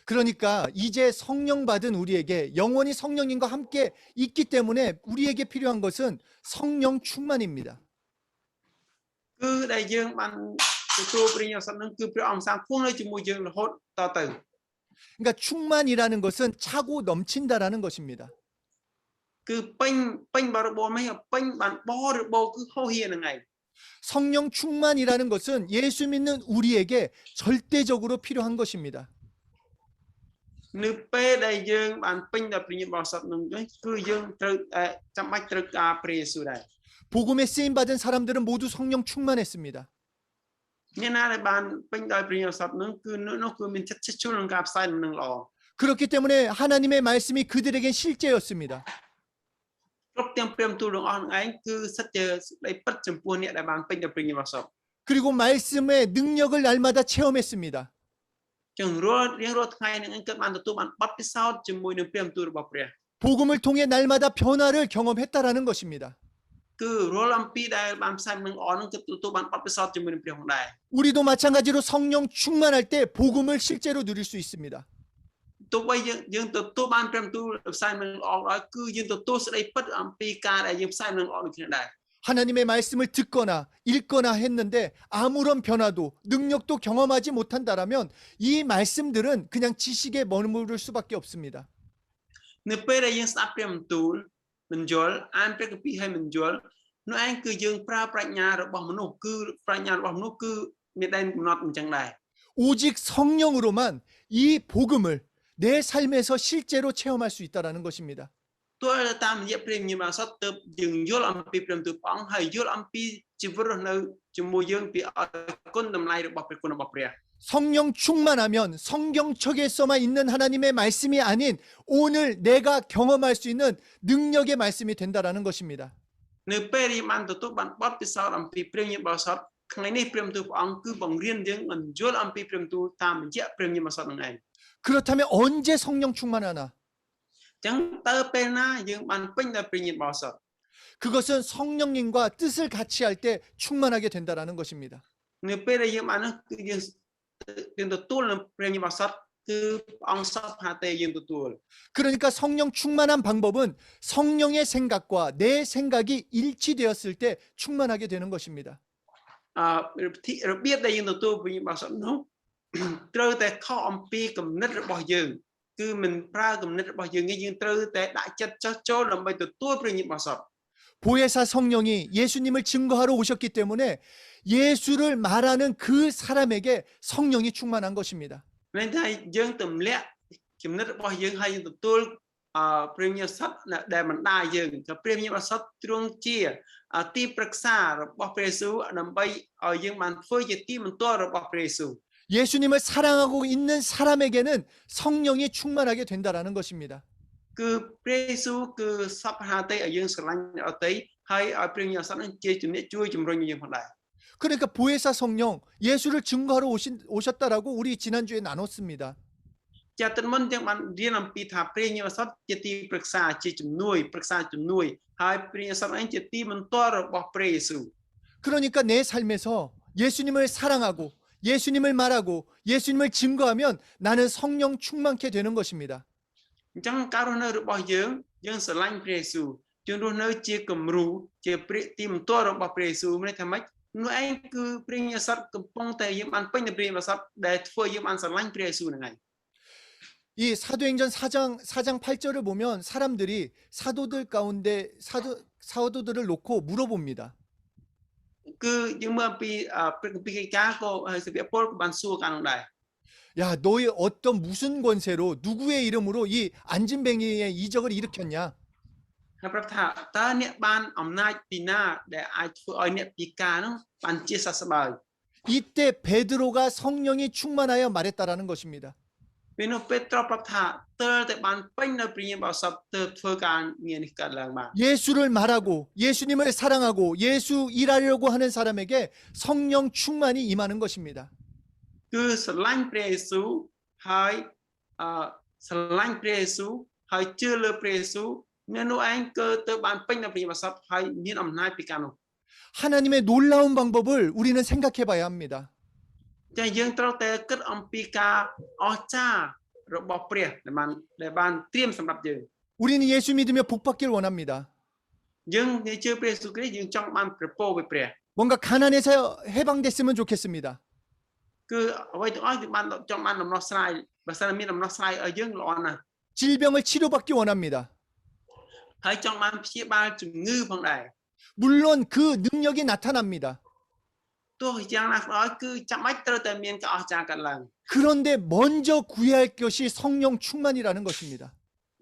그러니까 이제 성령 받은 우리에게 영원히 성령님과 함께 있기 때문에 우리에게 필요한 것은 성령 충만입니다. គឺដែលយើងបានទទួលព្រះវិញ្ញាណបរិសុទ្ធនឹងគឺព្រះអង្គសាងគង់នៅជាមួយយើងរហូតតទៅ 그러니까 충만이라는 것은 차고 넘친다라는 것입니다. គឺពេញបរិបូរណ៍មិនពេញបានបរិបូរណ៍គឺហោហៀនឹងឯង 성령 충만이라는 것은 예수 믿는 우리에게 절대적으로 필요한 것입니다. នៅពេលដែលយើងបានពេញដោយព្រះវិញ្ញាណបរិសុទ្ធនឹងគឺយើងត្រូវចាំបាច់ត្រូវការព្រះយេស៊ូវដែរ 복음에 쓰임 받은 사람들은 모두 성령 충만했습니다. អ្នកណាដែលបានពេញដោយព្រះវិញ្ញាណបរិសុទ្ធនឹងគឺនោះគឺមានចិត្តជួលនឹងការផ្សាយនឹងល្អ 그렇기 때문에 하나님의 말씀이 그들에겐 실제였습니다. គ្រប់ទាំងព្រមទូលទាំងអស់នឹងឯងគឺសិតជាសេចក្តីពិតចំពោះអ្នកដែលបានពេញដោយព្រះវិញ្ញាណបរិសុទ្ធ 그리고 말씀의 능력을 날마다 체험했습니다. ចឹងរៀងរាល់ថ្ងៃនឹងឯងគាត់បានទទួលបានបទពិសោធន៍ជាមួយនឹងព្រះបន្ទូលរបស់ព្រះ 복음을 통해 날마다 변화를 경험했다라는 것입니다. គឺរាល់អំពីដែលបានផ្សាយនឹងល្អនឹងគឺទទួលបានបទពិសោធន៍ជាមួយនឹងព្រះផងដែរ 우리도 마찬가지로 성령 충만할 때 복음을 실제로 누릴 수 있습니다. ទោះបីយើងទទួលបានព្រះបន្ទូលផ្សាយនឹងល្អដែរគឺយើងទទួលសេចក្តីពិតអំពីការដែលយើងផ្សាយនឹងល្អដូចគ្នាដែរ 하나님의 말씀을 듣거나 읽거나 했는데 아무런 변화도 능력도 경험하지 못한다라면 이 말씀들은 그냥 지식에 머무를 수밖에 없습니다. នៅពេលដែលយើងស្ដាប់ព្រះបន្ទូលមិនយល់អានព្រះគម្ពីរឲ្យមិនយល់នោះឯងគឺយើងប្រើប្រាជ្ញារបស់មនុស្សគឺប្រាជ្ញារបស់មនុស្សគឺមានដែនកំណត់អញ្ចឹងដែរ 오직 성령으로만 이 복음을 내 삶에서 실제로 체험할 수 있다라는 것입니다. ទោះតាមរយៈព្រះវិញ្ញាណបរិសុទ្ធទើបយើងយល់អំពីព្រះបន្ទូលព្រះអង្គហើយយល់អំពីជីវិតរស់នៅជាមួយយើងពីគុណតម្លៃរបស់ព្រះគុណរបស់ព្រះ 성령 충만하면 성경책에서만 있는 하나님의 말씀이 아닌 오늘 내가 경험할 수 있는 능력의 말씀이 된다라는 것입니다. នៅពេលដែលបានទទួលបានបទពិសោធន៍អំពីព្រះវិញ្ញាណបរិសុទ្ធ ថ្ងៃនេះព្រះបន្ទូលព្រះអង្គគឺបង្រៀនយើងមិនយល់អំពីព្រះបន្ទូលតាមរយៈព្រះញាមសតនឹងឯង 그렇다면 언제 성령 충만하나? អញ្ចឹងតើពេលណាយើងបានពេញដោយព្រះញាមបរិសុទ្ធ 그것은 성령님과 뜻을 같이 할 때 충만하게 된다라는 것입니다. នៅពេលដែលយើងបាននោះគឺយើងទទួលនឹងព្រះញាមបរិសុទ្ធគឺព្រះអង្គសពហាតេយើងទទួល 그러니까 성령 충만한 방법은 성령의 생각과 내 생각이 일치되었을 때 충만하게 되는 것입니다. របៀបដែលយើងទទួលព្រះញាមបរិសុទ្ធនោះ ត្រូវតែខុសអំពីគំនិតរបស់យើងគឺមិនប្រើគំនិតរបស់យើងទេយើងត្រូវតែដាក់ចិត្តចោះចូលដើម្បីទទួលព្រះញាមបរិសុទ្ធ 보혜사 성령이 예수님을 증거하러 오셨기 때문에 예수를 말하는 그 사람에게 성령이 충만한 것입니다. nênថាយើងទម្លាក់គំនិតរបស់យើងហើយយើងទទួលព្រះញាមបរិសុទ្ធដែលមិនដាយើងក៏ព្រះញាមបរិសុទ្ធទ្រង់ជាទីប្រឹក្សារបស់ព្រះយេស៊ូវដើម្បីឲ្យយើងបានធ្វើជាទីបន្ទាល់របស់ព្រះយេស៊ូវ 예수님을 사랑하고 있는 사람에게는 성령이 충만하게 된다라는 것입니다. គឺព្រះយេស៊ូវគឺសពហាតេឲ្យយើងស្រឡាញ់អតីហើយឲ្យព្រះញាមបរិសុទ្ធនឹងជាជំនះជួយជំរុញយើងផងដែរ 그러니까 보혜사 성령 예수를 증거하러 오셨다라고 우리 지난주에 나눴습니다. ចាត់មុនយើងបានរៀនអំពីថាព្រះញាមបរិសុទ្ធជាទីប្រឹក្សាជាជំនួយប្រឹក្សាជំនួយហើយព្រះញាមបរិសុទ្ធឯងជាទីបន្ទាល់របស់ព្រះយេស៊ូវ 그러니까 내 삶에서 예수님을 사랑하고 예수님을 말하고 예수님을 증거하면 나는 성령 충만케 되는 것입니다. អញ្ចឹងការរស់នៅរបស់យើងស្រឡាញ់ព្រះយេស៊ូវយើងរស់នៅជាគំរូជាព្រះទីបន្ទាល់របស់ព្រះយេស៊ូវមានន័យថាម៉េចនោះឯងគឺព្រះញាមបរិសុទ្ធកំពុងតែយើងបានពេញនៅព្រះញាមបរិសុទ្ធដែលធ្វើយើងបានស្រឡាញ់ព្រះយេស៊ូវហ្នឹងឯង 이 사도행전 4장 8절을 보면 사람들이 사도들 가운데 사도들을 놓고 물어봅니다. គឺយើងមើលអំពីព្រះគម្ពីរកិច្ចការក៏ហើយសាវកពលក៏បានសួរការនោះដែរ 야, 너희 어떤 무슨 권세로 누구의 이름으로 이 안진뱅이의 이적을 일으켰냐? ហើយប្រាប់ថាតើអ្នកបានអំណាចពីណាដែលអាចធ្វើឲ្យអ្នកពិការនោះបានជាសះស្បើយ 이때 베드로가 성령이 충만하여 말했다라는 것입니다. ពេលនោះពេត្រុសប្រាប់ថាទើបតែបានពេញនៅព្រះញាមបរិសុទ្ធទើបធ្វើការងារនេះកើតឡើងបាន 예수를 말하고 예수님을 사랑하고 예수 일하려고 하는 사람에게 성령 충만이 임하는 것입니다. គឺស្រឡាញ់ព្រះយេស៊ូវហើយស្រឡាញ់ព្រះយេស៊ូវហើយជឿលើព្រះយេស៊ូវអ្នកនោះឯងគឺទៅបានពេញនៅព្រះញាមបរិសុទ្ធហើយមានអំណាចពីការនោះ 하나님의 놀라운 방법을 우리는 생각해 봐야 합니다. តែយើងត្រូវតែគិតអំពីការអស្ចារ្យរបស់ព្រះដែលបានត្រៀមសម្រាប់យើង 우리는 예수 믿으며 복 받길 원합니다. យើងជឿព្រះយេស៊ូវគ្រីស្ទយើងចង់បានប្រពោពីព្រះ 뭔가 가난해서 해방됐으면 좋겠습니다. គឺអ្វីទាំងអស់គឺបានចង់បានដំណោះស្រាយបើសិនមានដំណោះស្រាយឲ្យយើងល្អណាស់ 질병을 치료받기 원합니다. ហើយចង់បានព្យាបាលជំងឺផងដែរ 물론 그 능력이 나타납니다. ទោះយ៉ាងណាក៏ដោយគឺចាំបាច់ត្រូវតែមានការអស្ចារ្យកើតឡើង 그런데 먼저 구해야 할 것이 성령 충만이라는 것입니다.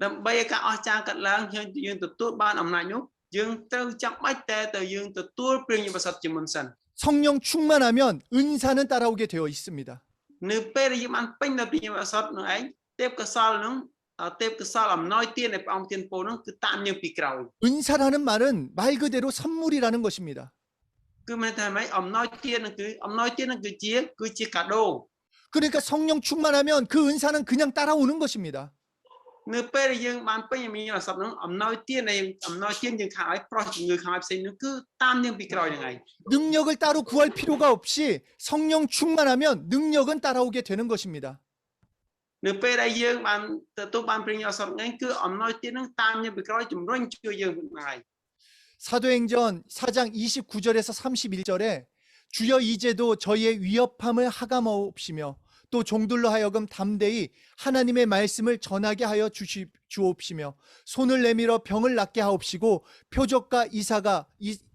ដើម្បីឲ្យការអស្ចារ្យកើតឡើងយើងទទួលបានអំណាចនោះយើងត្រូវចាំបាច់តែយើងទទួលព្រះញាមបរិសុទ្ធជាមុនសិន 성령 충만하면 은사는 따라오게 되어 있습니다. នៅពេលដែលយើងបានពេញនៅព្រះញាមបរិសុទ្ធនោះឯងទេពកោសលនោះទេពកោសលអំណោយទានដែលព្រះអង្គទានពោនោះគឺតាមយើងពីក្រោយ 은사라는 말은 말 그대로 선물이라는 것입니다. គឺមានតែម៉េចអំណោយទាននឹងគឺជាកាដូ 그러니까 성령 충만하면 그 은사는 그냥 따라오는 것입니다. នៅពេលដែលយើងបានពេញមានអសពនោះអំណោយទានយើងខាងឲ្យប្រោះជំងឺខាងឲ្យផ្សេងនោះគឺតាមយើងពីក្រោយហ្នឹងឯង 능력을 따로 구할 필요가 없이 성령 충만하면 능력은 따라오게 되는 것입니다. នៅពេលដែលយើងបានទទួលបានព្រះញាមអសពហ្នឹងគឺអំណោយទានហ្នឹងតាមយើងពីក្រោយជំរុញជួយយើងហ្នឹងឯង 사도행전 4장 29절에서 31절에 주여 이제도 저희의 위협함을 하감없이며 또 종들로 하여금 담대히 하나님의 말씀을 전하게 하여 주옵시며 손을 내밀어 병을 낫게 하옵시고 표적과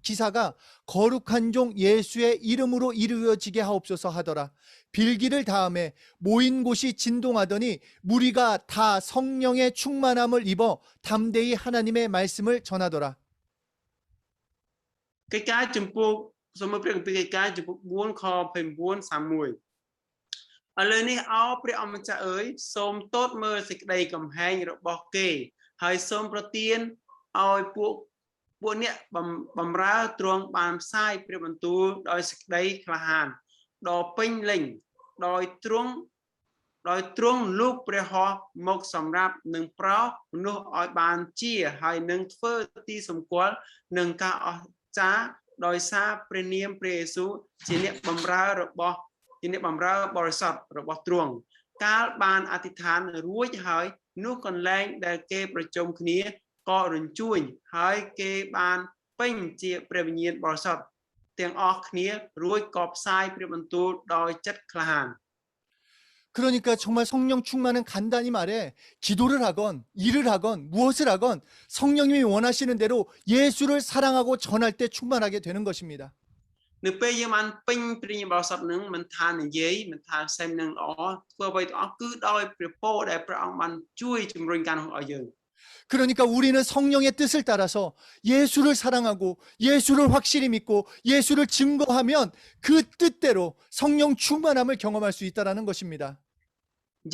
기사가 거룩한 종 예수의 이름으로 이루어지게 하옵소서 하더라. 빌기를 다음에 모인 곳이 진동하더니 무리가 다 성령의 충만함을 입어 담대히 하나님의 말씀을 전하더라. កិច្ចការចំពោះសូមព្រះគម្ពីរកិច្ចការចំពោះ4ខ29 31 ឥឡូវនេះអោព្រះអម្ចាស់អើយសូមទតមើលសេចក្តីកំហែងរបស់គេហើយសូមប្រទានឲ្យពួក ពួកអ្នកបំរើទ្រង់បានផ្សាយព្រះបន្ទូលដោយសេចក្តីក្លាហានដ៏ពេញលេញដោយទ្រង់លោកព្រះហស្ថមកសម្រាប់នឹងប្រោសមនុស្សឲ្យបានជាហើយនឹងធ្វើទីសម្គាល់នឹងការអស្ចារ្យដោយសារព្រះនាមព្រះយេស៊ូវជាអ្នកបម្រើបរិសុទ្ធរបស់ទ្រង់កាលបានអធិដ្ឋានរួចហើយនោះកន្លែងដែលគេប្រជុំគ្នាក៏រញ្ជួយហើយគេបានពេញជាព្រះវិញ្ញាណបរិសុទ្ធទាំងអស់គ្នារួចក៏ផ្សាយព្រះបន្ទូលដោយចិត្តក្លាហាន 그러니까 정말 성령 충만은 간단히 말해 기도를 하건 일을 하건 무엇을 하건 성령님이 원하시는 대로 예수를 사랑하고 전할 때 충만하게 되는 것입니다. នៅពេលយើងបានពេញព្រះវិញ្ញាណបរិសុទ្ធនឹងមិនថានិយាយមិនថាផ្សេងនឹងល្អធ្វើអ្វីទាំងអស់គឺដោយព្រះពរដែលព្រះអង្គបានជួយជំរុញការនោះឲ្យយើង 그러니까 우리는 성령의 뜻을 따라서 예수를 사랑하고 예수를 확실히 믿고 예수를 증거하면 그 뜻대로 성령 충만함을 경험할 수 있다는 것입니다.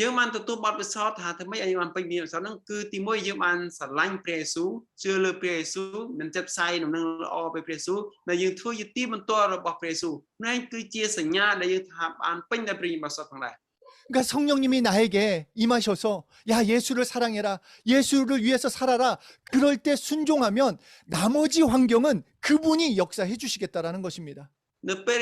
យើងបានទទួលបទពិសោធន៍ថាធ្វើម៉េចឲ្យយើងបានពេញវិញ្ញាណបរិសុទ្ធនឹងគឺទីមួយយើងបានស្រឡាញ់ព្រះយេស៊ូវជឿលើព្រះយេស៊ូវមិនចិត្តផ្សាយដំណឹងល្អពីព្រះយេស៊ូវដែលយើងធ្វើជាទីបន្ទាល់របស់ព្រះយេស៊ូវនេះគឺជាសញ្ញាដែលយើងថាបានពេញដោយព្រះវិញ្ញាណបរិសុទ្ធផងដែរ 그러니까 성령님이 나에게 임하셔서 야 예수를 사랑해라 예수를 위해서 살아라 그럴 때 순종하면 나머지 환경은 그분이 역사해 주시겠다라는 것입니다. នៅពេល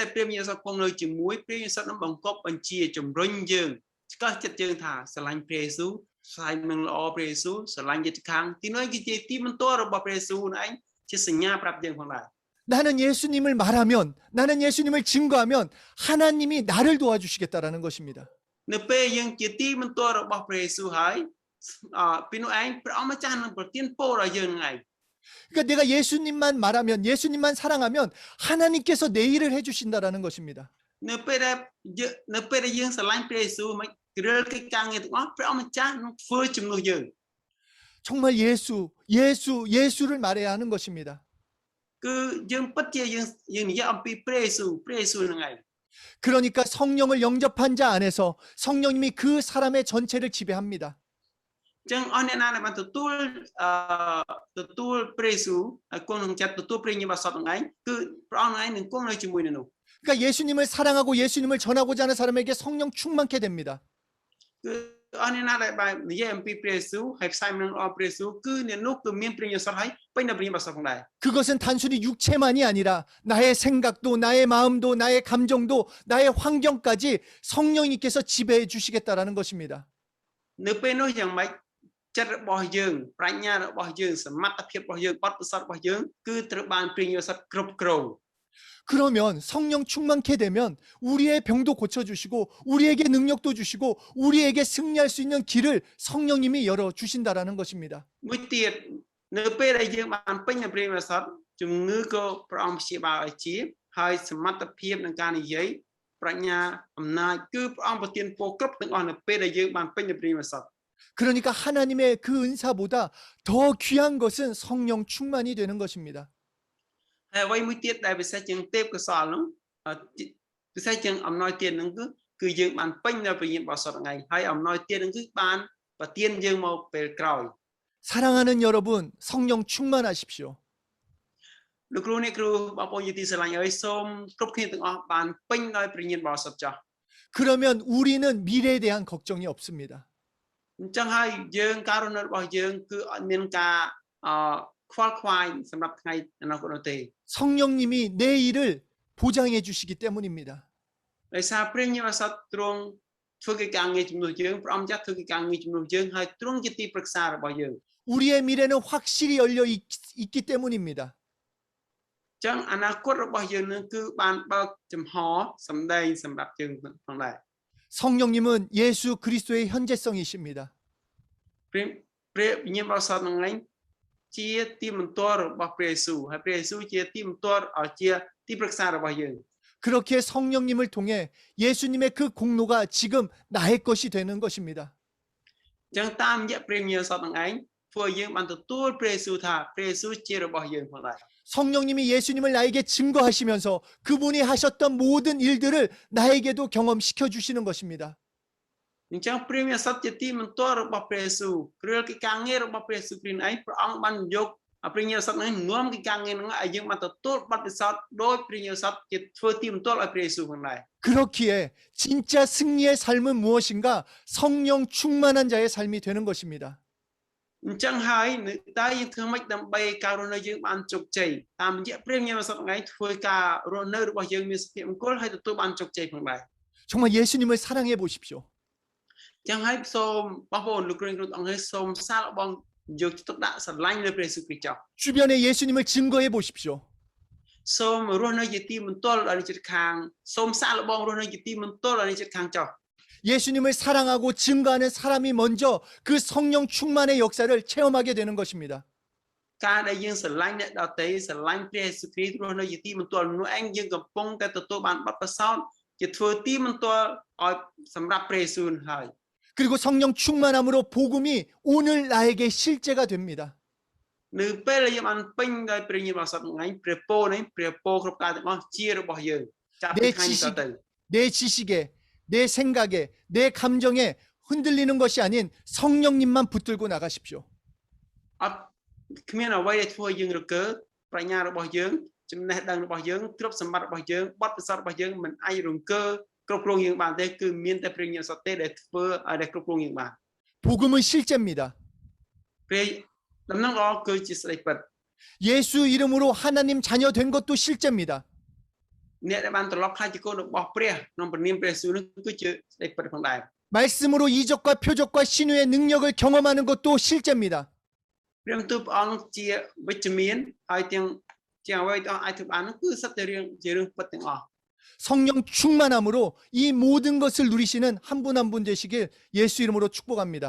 ដែលព្រះវិញ្ញាណបរិសុទ្ធគង់នៅជាមួយព្រះវិញ្ញាណបរិសុទ្ធនឹងបង្កប់បញ្ជាជំរុញយើងឆ្កឹះចិត្តយើងថាស្រឡាញ់ព្រះយេស៊ូវស្រឡាញ់នឹងល្អព្រះយេស៊ូវស្រឡាញ់ចិត្តខាងទីនោះគឺជាទីបន្ទាល់របស់ព្រះយេស៊ូវនោះឯងជាសញ្ញាប្រាប់យើងផងដែរ 나는 예수님을 말하면 나는 예수님을 증거하면 하나님이 나를 도와주시겠다라는 것입니다. នៅពេលយើងជាទីបន្ទាល់របស់ព្រះយេស៊ូវហើយពីនោះឯងព្រះអង្គម្ចាស់នឹងប្រទានពរដល់យើងនឹងឯង 그러니까 내가 예수님만 말하면 예수님만 사랑하면 하나님께서 내 일을 해주신다라는 것입니다. នៅពេលដែលយើងស្រឡាញ់ព្រះយេស៊ូវមិនគ្រាលកិច្ចការងារទាំងអស់ព្រះអង្គម្ចាស់នឹងធ្វើជំនួសយើង 정말 예수를 말해야 하는 것입니다. គឺយើងពិតជាយើងនិយាយអំពីព្រះយេស៊ូវនឹងឯង 그러니까 성령을 영접한 자 안에서 성령님이 그 사람의 전체를 지배합니다. ចឹងអស់អ្នកណាដែលបានទទួលព្រះយេស៊ូវហើយគង់ក្នុងចិត្តទទួលព្រះវិញ្ញាណបរិសុទ្ធនឹងឯងគឺព្រះអង្គនឹងឯងនឹងគង់នៅជាមួយនឹងនោះ 그러니까 예수님을 사랑하고 예수님을 전하고자 하는 사람에게 성령 충만케 됩니다. គឺអស់អ្នកណាដែលបាននិយាយអំពីព្រះយេស៊ូវហើយផ្សាយនឹងអស់ព្រះយេស៊ូវគឺអ្នកនោះគឺមានព្រះវិញ្ញាណបរិសុទ្ធហើយពេញដោយព្រះវិញ្ញាណបរិសុទ្ធផងដែរ 그것은 단순히 육체만이 아니라 나의 생각도 나의 마음도 나의 감정도 나의 환경까지 성령님께서 지배해 주시겠다라는 것입니다. នៅពេលនោះយ៉ាងម៉េចចិត្តរបស់យើងប្រាជ្ញារបស់យើងសមត្ថភាពរបស់យើងបទពិសោធន៍របស់យើងគឺត្រូវបានព្រះវិញ្ញាណបរិសុទ្ធគ្រប់គ្រង 그러면 성령 충만케 되면 우리의 병도 고쳐주시고 우리에게 능력도 주시고 우리에게 승리할 수 있는 길을 성령님이 열어주신다라는 것입니다. មួយទៀតនៅពេលដែលយើងបានពេញនៅព្រះវិញ្ញាណបរិសុទ្ធជំងឺក៏ព្រះអង្គព្យាបាលឲ្យជាហើយសមត្ថភាពក្នុងការនិយាយប្រាជ្ញាអំណាចគឺព្រះអង្គប្រទានពរគ្រប់ទាំងអស់នៅពេលដែលយើងបានពេញនៅព្រះវិញ្ញាណបរិសុទ្ធ 그러니까 하나님의 그 은사보다 더 귀한 것은 성령 충만이 되는 것입니다. ហើយអ្វីមួយទៀតដែលពិសេសជាងទេពកោសលនោះពិសេសជាងអំណោយទាននោះគឺយើងបានពេញនៅព្រះវិញ្ញាណបរិសុទ្ធថ្ងៃហើយអំណោយទាននោះគឺបានប្រទានយើងមកពេលក្រោយ 사랑하는 여러분 성령 충만하십시오. លោកគ្រូអ្នកគ្រូបងប្អូនជាទីស្រឡាញ់អើយសូមគ្រប់គ្នាទាំងអស់បានពេញដោយព្រះវិញ្ញាណបរិសុទ្ធចាស់ 그러면 우리는 미래에 대한 걱정이 없습니다. អញ្ចឹងហើយយើងការរស់នៅរបស់យើងគឺអត់មានការខ្វល់ខ្វាយសម្រាប់ថ្ងៃអនាគតនោះទេ 성령님이 내 일을 보장해 주시기 때문입니다. ដោយសារព្រះវិញ្ញាណបរិសុទ្ធទ្រង់ធ្វើកិច្ចការងារជំនួសយើងព្រះអង្គម្ចាស់ធ្វើកិច្ចការងារជំនួសយើងហើយទ្រង់ជាទីប្រឹក្សារបស់យើង 우리의 미래는 확실히 열려 있기 때문입니다. អញ្ចឹងអនាគតរបស់យើងនឹងគឺបានបើកចំហសម្ដែងសម្រាប់យើងផងដែរ 성령님은 예수 그리스도의 현재성이십니다. ព្រះវិញ្ញាណបរិសុទ្ធនឹងឯងជាទីបន្ទាល់របស់ព្រះយេស៊ូវហើយព្រះយេស៊ូវជាទីបន្ទាល់ជាទីប្រឹក្សារបស់យើង 그렇게 성령님을 통해 예수님의 그 공로가 지금 나의 것이 되는 것입니다. អញ្ចឹងតាមរយៈព្រះវិញ្ញាណបរិសុទ្ធនឹងឯងធ្វើឲ្យយើងបានទទួលព្រះយេស៊ូវថាព្រះយេស៊ូវជារបស់យើងផងដែរ 성령님이 예수님을 나에게 증거하시면서 그분이 하셨던 모든 일들을 나에게도 경험시켜 주시는 것입니다. អញ្ចឹងព្រះវិញ្ញាណបរិសុទ្ធជាទីបន្ទាល់របស់ព្រះយេស៊ូវគ្រាលកិច្ចការងាររបស់ព្រះយេស៊ូវគ្រីស្ទឯងព្រះអង្គបានយក ព្រះញសតនឹងនាំកិច្ចការងារនឹងឲ្យយើងបានទទួលបទពិសោធន៍ដោយព្រះញសតជាធ្វើទីបន្ទាល់ឲ្យព្រះយេស៊ូវផងដែរ 그렇기에 진짜 승리의 삶은 무엇인가? 성령 충만한 자의 삶이 되는 것입니다. អញ្ចឹងហើយតើយើងធ្វើម៉េចដើម្បីការរស់នៅយើងបានជោគជ័យតាមរយៈព្រះញសតថ្ងៃធ្វើការរស់នៅរបស់យើងមានសុភមង្គលហើយទទួលបានជោគជ័យផងដែរ 정말 예수님을 사랑해 보십시오. អញ្ចឹងហើយសូមបងប្អូនលោកគ្រូទាំងអស់សូមសាកល្បងយកចិត្តទុកដាក់ស្រឡាញ់លើព្រះយេស៊ូវគ្រីស្ទចុះ 주변에 예수님을 증거해 보십시오. សូមរស់នៅជាទីបន្ទាល់ដល់អ្នកជិតខាងសូមសាកល្បងរស់នៅជាទីបន្ទាល់ដល់អ្នកជិតខាងចុះ 예수님을 사랑하고 증거하는 사람이 먼저 그 성령 충만의 역사를 체험하게 되는 것입니다. ការដែលយើងស្រឡាញ់អ្នកដទៃស្រឡាញ់ព្រះយេស៊ូវគ្រីស្ទរស់នៅជាទីបន្ទាល់នោះឯងយើងកំពុងតែទទួលបានបទពិសោធន៍ជាធ្វើទីបន្ទាល់ឲ្យសម្រាប់ព្រះយេស៊ូវហើយ 그리고 성령 충만함으로 복음이 오늘 나에게 실제가 됩니다. នៅពេលដែលយើងបានពេញដោយព្រះញាណបរិសុទ្ធថ្ងៃព្រះពរនេះព្រះពរគ្រប់ការទាំងអស់ជារបស់យើងចាប់ពីថ្ងៃនេះទៅ 내 지식에, 내 생각에, 내 감정에 흔들리는 것이 아닌 성령님만 붙들고 나가십시오. អត់គ្មានអ្វីដែលធ្វើយើងរកើប្រាជ្ញារបស់យើងចំណេះដឹងរបស់យើងទ្រព្យសម្បត្តិរបស់យើងបទពិសោធន៍របស់យើងមិនអាចរង្គើគ្រប់គ្រងយើងបានទេគឺមានតែព្រះញាណសតេដែលធ្វើឲ្យដែលគ្រប់គ្រងយើងបាន 복음은 실제입니다. ព្រះដំណឹងល្អគឺជាស្ដីពិត 예수 이름으로 하나님 자녀 된 것도 실제입니다. អ្នកដែលបានត្រឡប់ខ្លាចជាកូនរបស់ព្រះក្នុងព្រះនាមព្រះយេស៊ូវនោះគឺជាស្ដីពិតផងដែរ 말씀으로 이적과 표적과 신유의 능력을 경험하는 것도 실제입니다. ព្រះបន្ទូលព្រះអង្គជាវិជ្ជមានហើយទាំងអ្វីទាំងអាចធ្វើបាននោះគឺសិតតែរឿងជារឿងពិតទាំងអស់ 성령 충만함으로 이 모든 것을 누리시는 한 분 한 분 되시길 예수 이름으로 축복합니다.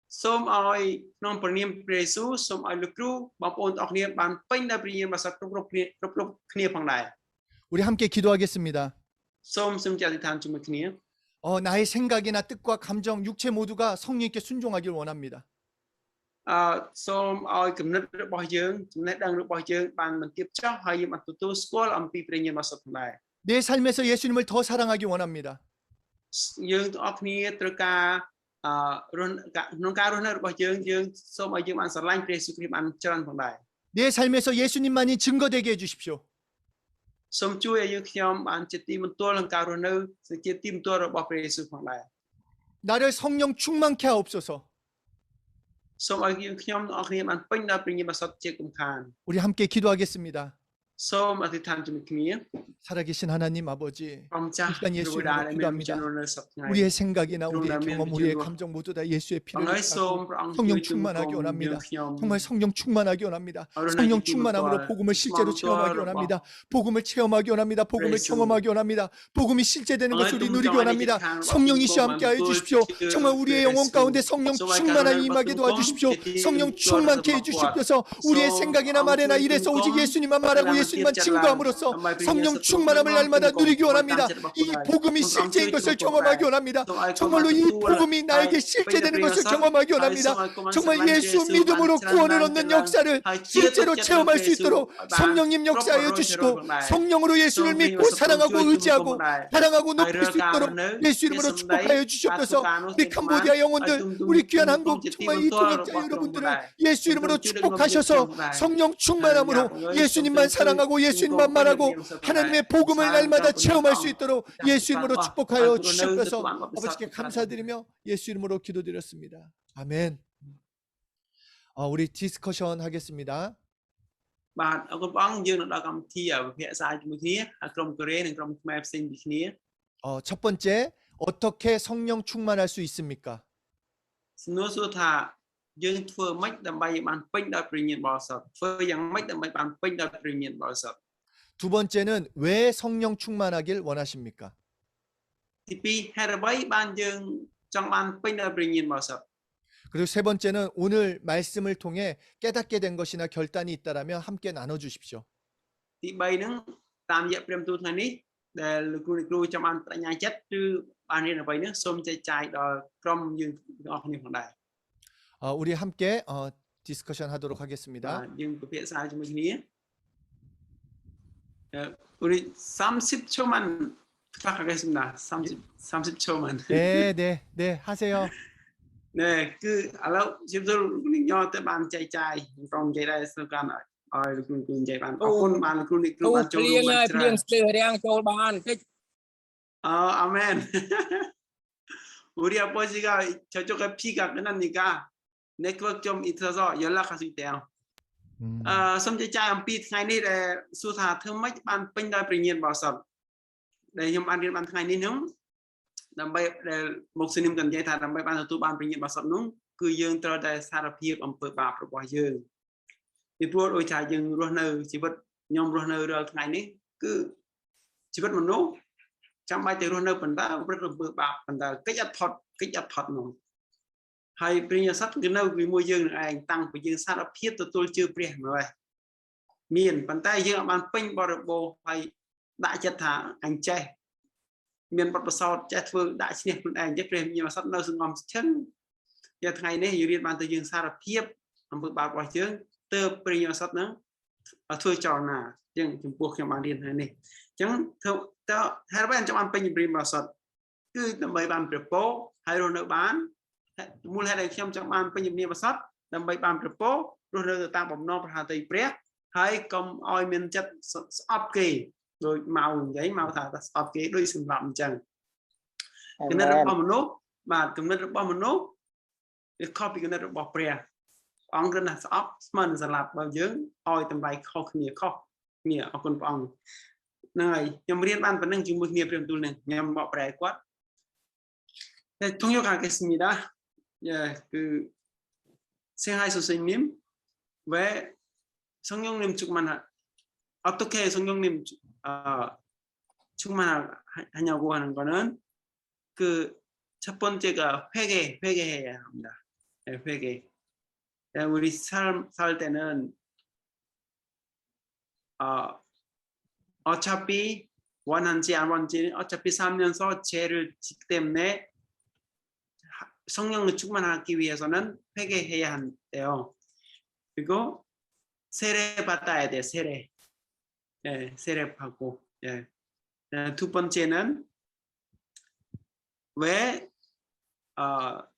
សូមឲ្យក្នុងព្រះនាមព្រះយេស៊ូវសូមឲ្យលោកគ្រូបងប្អូនទាំងអស់គ្នាបានពេញដោយព្រះញាណបរិសុទ្ធគ្រប់គ្នាផងដែរ 우리 함께 기도하겠습니다. សូមសូមចាត់អធិដ្ឋានជាមួយគ្នា 나의 생각이나 뜻과 감정, 육체 모두가 성령님께 순종하길 원합니다. សូមឲ្យគំនិតរបស់យើងចំណេះដឹងរបស់យើងបានបន្ទាបចុះហើយយើងបានទទួលស្គាល់អំពីព្រះញាណបរិសុទ្ធផងដែរ 내 삶에서 예수님을 더 사랑하기 원합니다. យើងទាំងអស់គ្នាត្រូវការក្នុងការរស់នៅរបស់យើងសូមឲ្យយើងបានស្រឡាញ់ព្រះយេស៊ូវគ្រីស្ទបានច្រើនផងដែរ 내 삶에서 예수님만이 증거되게 해주십시오. សូមជួយឲ្យយើងខ្ញុំបានជាទីបន្ទាល់ក្នុងការរស់នៅជាទីបន្ទាល់របស់ព្រះយេស៊ូវផងដែរ 나를 성령 충만케 하옵소서. សូមឲ្យយើងខ្ញុំទាំងអស់គ្នាបានពេញដោយព្រះញាណបរិសុទ្ធជាកំខាន 우리 함께 기도하겠습니다. សូមអធិដ្ឋានជាមួយគ្នា 살아계신 하나님 아버지, ព្រះម្ចាស់ 일단 ព្រះ 예수 បិតាដែល 이름으로 មាន 기도합니다. នៅសប្តាហ៍ 우리의 생각이나 우리의 그러나 경험, 믿음으로 우리의 기도하- 감정 모두 다 예수의 피를 ព្រះអង្គ 받고 សូមព្រះអង្គ 성령 ជួយជំនុំ 충만하기 원합니다. ខ្ញុំ 정말 성령 충만하기 원합니다. 어른아이 성령 기쁨을 충만함으로 또한 복음을 실제로 소망을 체험하기 또한 원합니다. 복음을 체험하기 원합니다. 복음을 예수. 경험하기 원합니다. 복음이 실제되는 것을 우리 어떤 누리기 정황이 원합니다. 기록한 성령이 시 것을 함께하여 보면 주십시오. 그 정말 우리의 예수. 영혼 가운데 성령 소망이 충만함이 가능한 임하게 것은 도와주십시오. 꼭 성령 그 충만케 뜻을 해주시옵소서. 받고 우리의 소- 생각이나 아무 말에나 소리 일에서 오직 듣고 예수님만 말하고 그다음에 예수님만 뒤에 증거함으로써 정말 성령 그녀에서 충만함을 또 날마다 또 누리기 또 원합니다. 딴지를 이 받고 복음이 또 실제인 딴지를 것을 또 경험하기 받고 원합니다. 또 아이콘 정말로 이 또 복음이 나에게 아이 실제되는 또 것을 또 경험하기 또 원합니다. 또 정말 또 예수 또 믿음으로 또 구원을 또 얻는 또 역사를 또 실제로 또 체험할 수 또 있도록 또 성령님 또 역사하여 또 주시고 또 성령으로 예수를 또 믿고 또 사랑하고 또 의지하고 또 사랑하고 또 높일 수 있도록 또 예수 이름으로 또 축복하여 또 주시옵소서. 또 우리 캄보디아 영혼들, 우리 귀한 한국 또 정말 이 또 동역자 또 여러분들을 또 예수 이름으로 또 축복하셔서 또 성령 충만함으로 예수님만 사랑하고 예수님만 말하고 하나님의 복음을 날마다 체험할 수 있도록 예수 이름으로 축복하여 주시옵소서. 아버지께 감사드리며 예수 이름으로 기도드렸습니다. 아멘. 우리 디스커션 하겠습니다. បាទអរគុណព្រះអង្គយើងនឹងដល់កម្មវិធីវិភាសាជាមួយគ្នាក្រុមកូរ៉េនិងក្រុមខ្មែរផ្សេងពីគ្នា 첫 번째, 어떻게 성령 충만할 수 있습니까? សំណួរសួរថាយើងធ្វើម៉េចដើម្បីបានពេញដោយព្រះញាណបរិសុទ្ធធ្វើយ៉ាងម៉េចដើម្បីបានពេញដោយព្រះញាណបរិសុទ្ធ 두 번째는 왜 성령 충만하길 원하십니까? ទីពីរហេតុអ្វីបានយើងចង់បានពេញដោយព្រះញាណបរិសុទ្ធ 그리고 세 번째는 오늘 말씀을 통해 깨닫게 된 것이나 결단이 있다라면 함께 나눠 주십시오. ទី3ហ្នឹងតាមរយៈព្រះបន្ទូលថ្ងៃនេះដែលលោកគ្រូចង់បានបញ្ញាចិត្តឬបានរៀនអ្វីហ្នឹងសូមចែកចាយដល់ក្រុមយើងទាំងអស់គ្នាផងដែរ 우리 함께 디스커션 하도록 하겠습니다. យើងពិភាក្សាជាមួយគ្នា우리 30초만 부탁하겠습니다. 30초만. 네, 네, 네, 하세요. nè cứ à lâu chim tôi mình nho tới ban chạy chạy trong chạy đây sơ can rồi cùng chạy ban ở con ban cứ ban châu luôn ban ភ្លៀងស្ទើររាំងចូលបានតិច amen 우리 아버지가 저쪽에 피가 끝나니까 네트워크 좀 있어서 연락할 수 있대요. xong chơi traiអំពីថ្ងៃនេះដែលសួរថាធ្វើម៉េចបានពេញដោយព្រះញាណបរិសុទ្ធដែលខ្ញុំបានរៀនបានថ្ងៃនេះនោះដើម្បីដែលមកសិនខ្ញុំក៏និយាយថាដើម្បីបានទទួលបានព្រះញាណបរិសុទ្ធនោះគឺយើងត្រូវតែសារភាពអំពើបាបរបស់យើងពីព្រោះដូចថាយើងរស់នៅជីវិតខ្ញុំរស់នៅរាល់ថ្ងៃនេះគឺជីវិតមនុស្សចាំបាច់តែរស់នៅប៉ុន្តែប្រព្រឹត្តអំពើបាបប៉ុន្តែកិច្ចអត់ផុតនោះហើយព្រះញាណបរិសុទ្ធគឺនៅជាមួយយើងនឹងឯងតាំងពីយើងសារភាពទទួលជឿព្រះមកហើយមានប៉ុន្តែយើងអាចបានពេញបរិបូរណ៍ហើយដាក់ចិត្តថាអញចេះមានបទពិសោធន៍ចេះធ្វើដាក់ឈ្នះខ្លួនឯងចេះព្រះញាណបរិសុទ្ធនៅសង្ងំស្ថិតតែថ្ងៃនេះយើងរៀនបានទៅយើងសារភាពអំពើបាបរបស់យើងទើបព្រះញាណបរិសុទ្ធនឹងធ្វើចលនាអញ្ចឹងចំពោះខ្ញុំបានរៀនថ្ងៃនេះអញ្ចឹងតើហេតុអ្វីអញចង់បានពេញព្រះញាណបរិសុទ្ធគឺដើម្បីបានព្រះពរហើយរស់នៅបានមូលហេតុដែលខ្ញុំចង់បានពេញជំនាញបរិសុទ្ធដើម្បីបានព្រះពររស់នៅទៅតាមបំណងប្រហាតីព្រះហើយកុំឲ្យមានចិត្តស្អប់គេដោយមកនិយាយមកថាស្អប់គេដូចសម្រាប់អញ្ចឹងគំនិតរបស់មនុស្សបាទគំនិតរបស់មនុស្សវាខុសពីគំនិតរបស់ព្រះអង្គគ្រាន់តែស្អប់ស្មើនឹងស្លាប់បើយើងឲ្យតម្លៃខុសគ្នាអរគុណព្រះអង្គហ្នឹងហើយខ្ញុំរៀនបានប៉ុណ្្នឹងជាមួយគ្នាព្រះបន្ទូលនេះខ្ញុំបកប្រែគាត់ 통역하겠습니다. 예, 그 생하이 선생님 왜 성령님 어떻게 성령님 충만하냐고 하는 거는 그 첫 번째가 회개해야 합니다. 예, 회개. 예, 우리 살 때는 어차피 원한지 안 원한지 어차피 살면서 죄를 짓기 때문에 성령을 충만하기 위해서는 회개해야 한대요. 그리고 세례 받아야 돼. 세례. 예, 세례받고. 예. 두 번째는 왜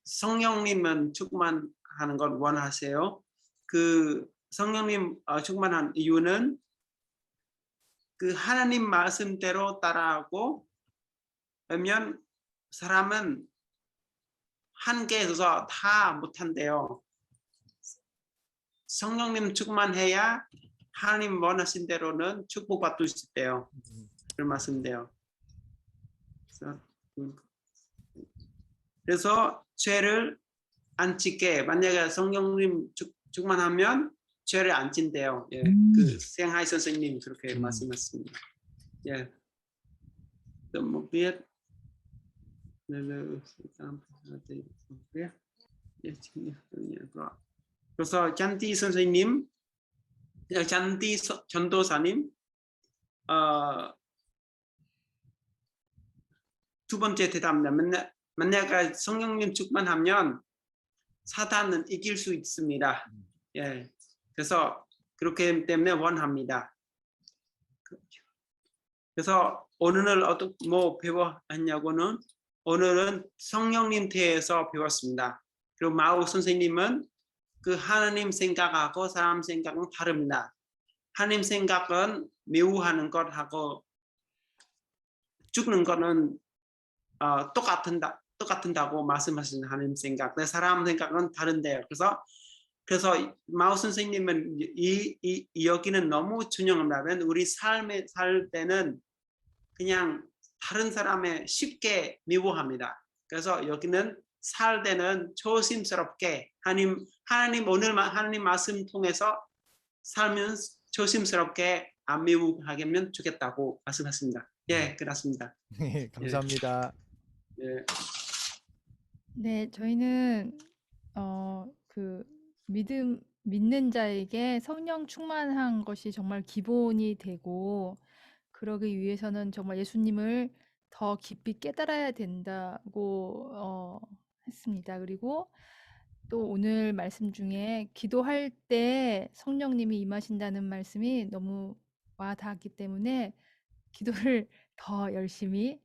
성령님은 충만하는 걸 원하세요? 그 성령님 충만한 이유는 그 하나님 말씀대로 따라하고 그러면 사람은 한계에 있어서 다 못한대요. 성령님 충만해야 하나님 원하신 대로는 축복받을 수 있대요. 그런 말씀인데요. 그래서 죄를 안 짓게 만약에 성령님 충만하면 죄를 안 진대요. 예, 그 생하이 선생님 그렇게 말씀하셨습니다. 예, 뭐 biết 그래서 찬티 선생님, 찬티 전도사님, 두 번째 대답입니다. 만약에 성령님 충만하면 사탄은 이길 수 있습니다. 예, 그래서 그렇기 때문에 원합니다. 그래서 오늘 어떻게 뭐 배워왔냐고는 오늘은 성령님 대해서 배웠습니다. 그리고 마우 선생님은 그 하나님 생각하고 사람 생각은 다릅니다. 하나님 생각은 미워하는 것하고 죽는 거는 똑같은다고 말씀하시는 하나님 생각. 내 사람 생각은 다른데요. 그래서 마우 선생님은 이 여기는 너무 중요합니다. 우리 삶에 살 때는 그냥 다른 사람에 쉽게 미워합니다. 그래서 여기는 살 때는 조심스럽게 하나님 오늘 하나님 말씀 통해서 살면 조심스럽게 안 미워하면 좋겠다고 말씀하십니다. 예, 그렇습니다. 네, 감사합니다. 예. 네, 저희는 그 믿는 자에게 성령 충만한 것이 정말 기본이 되고 그러기 위해서는 정말 예수님을 더 깊이 깨달아야 된다고 했습니다. 그리고 또 오늘 말씀 중에 기도할 때 성령님이 임하신다는 말씀이 너무 와닿았기 때문에 기도를 더 열심히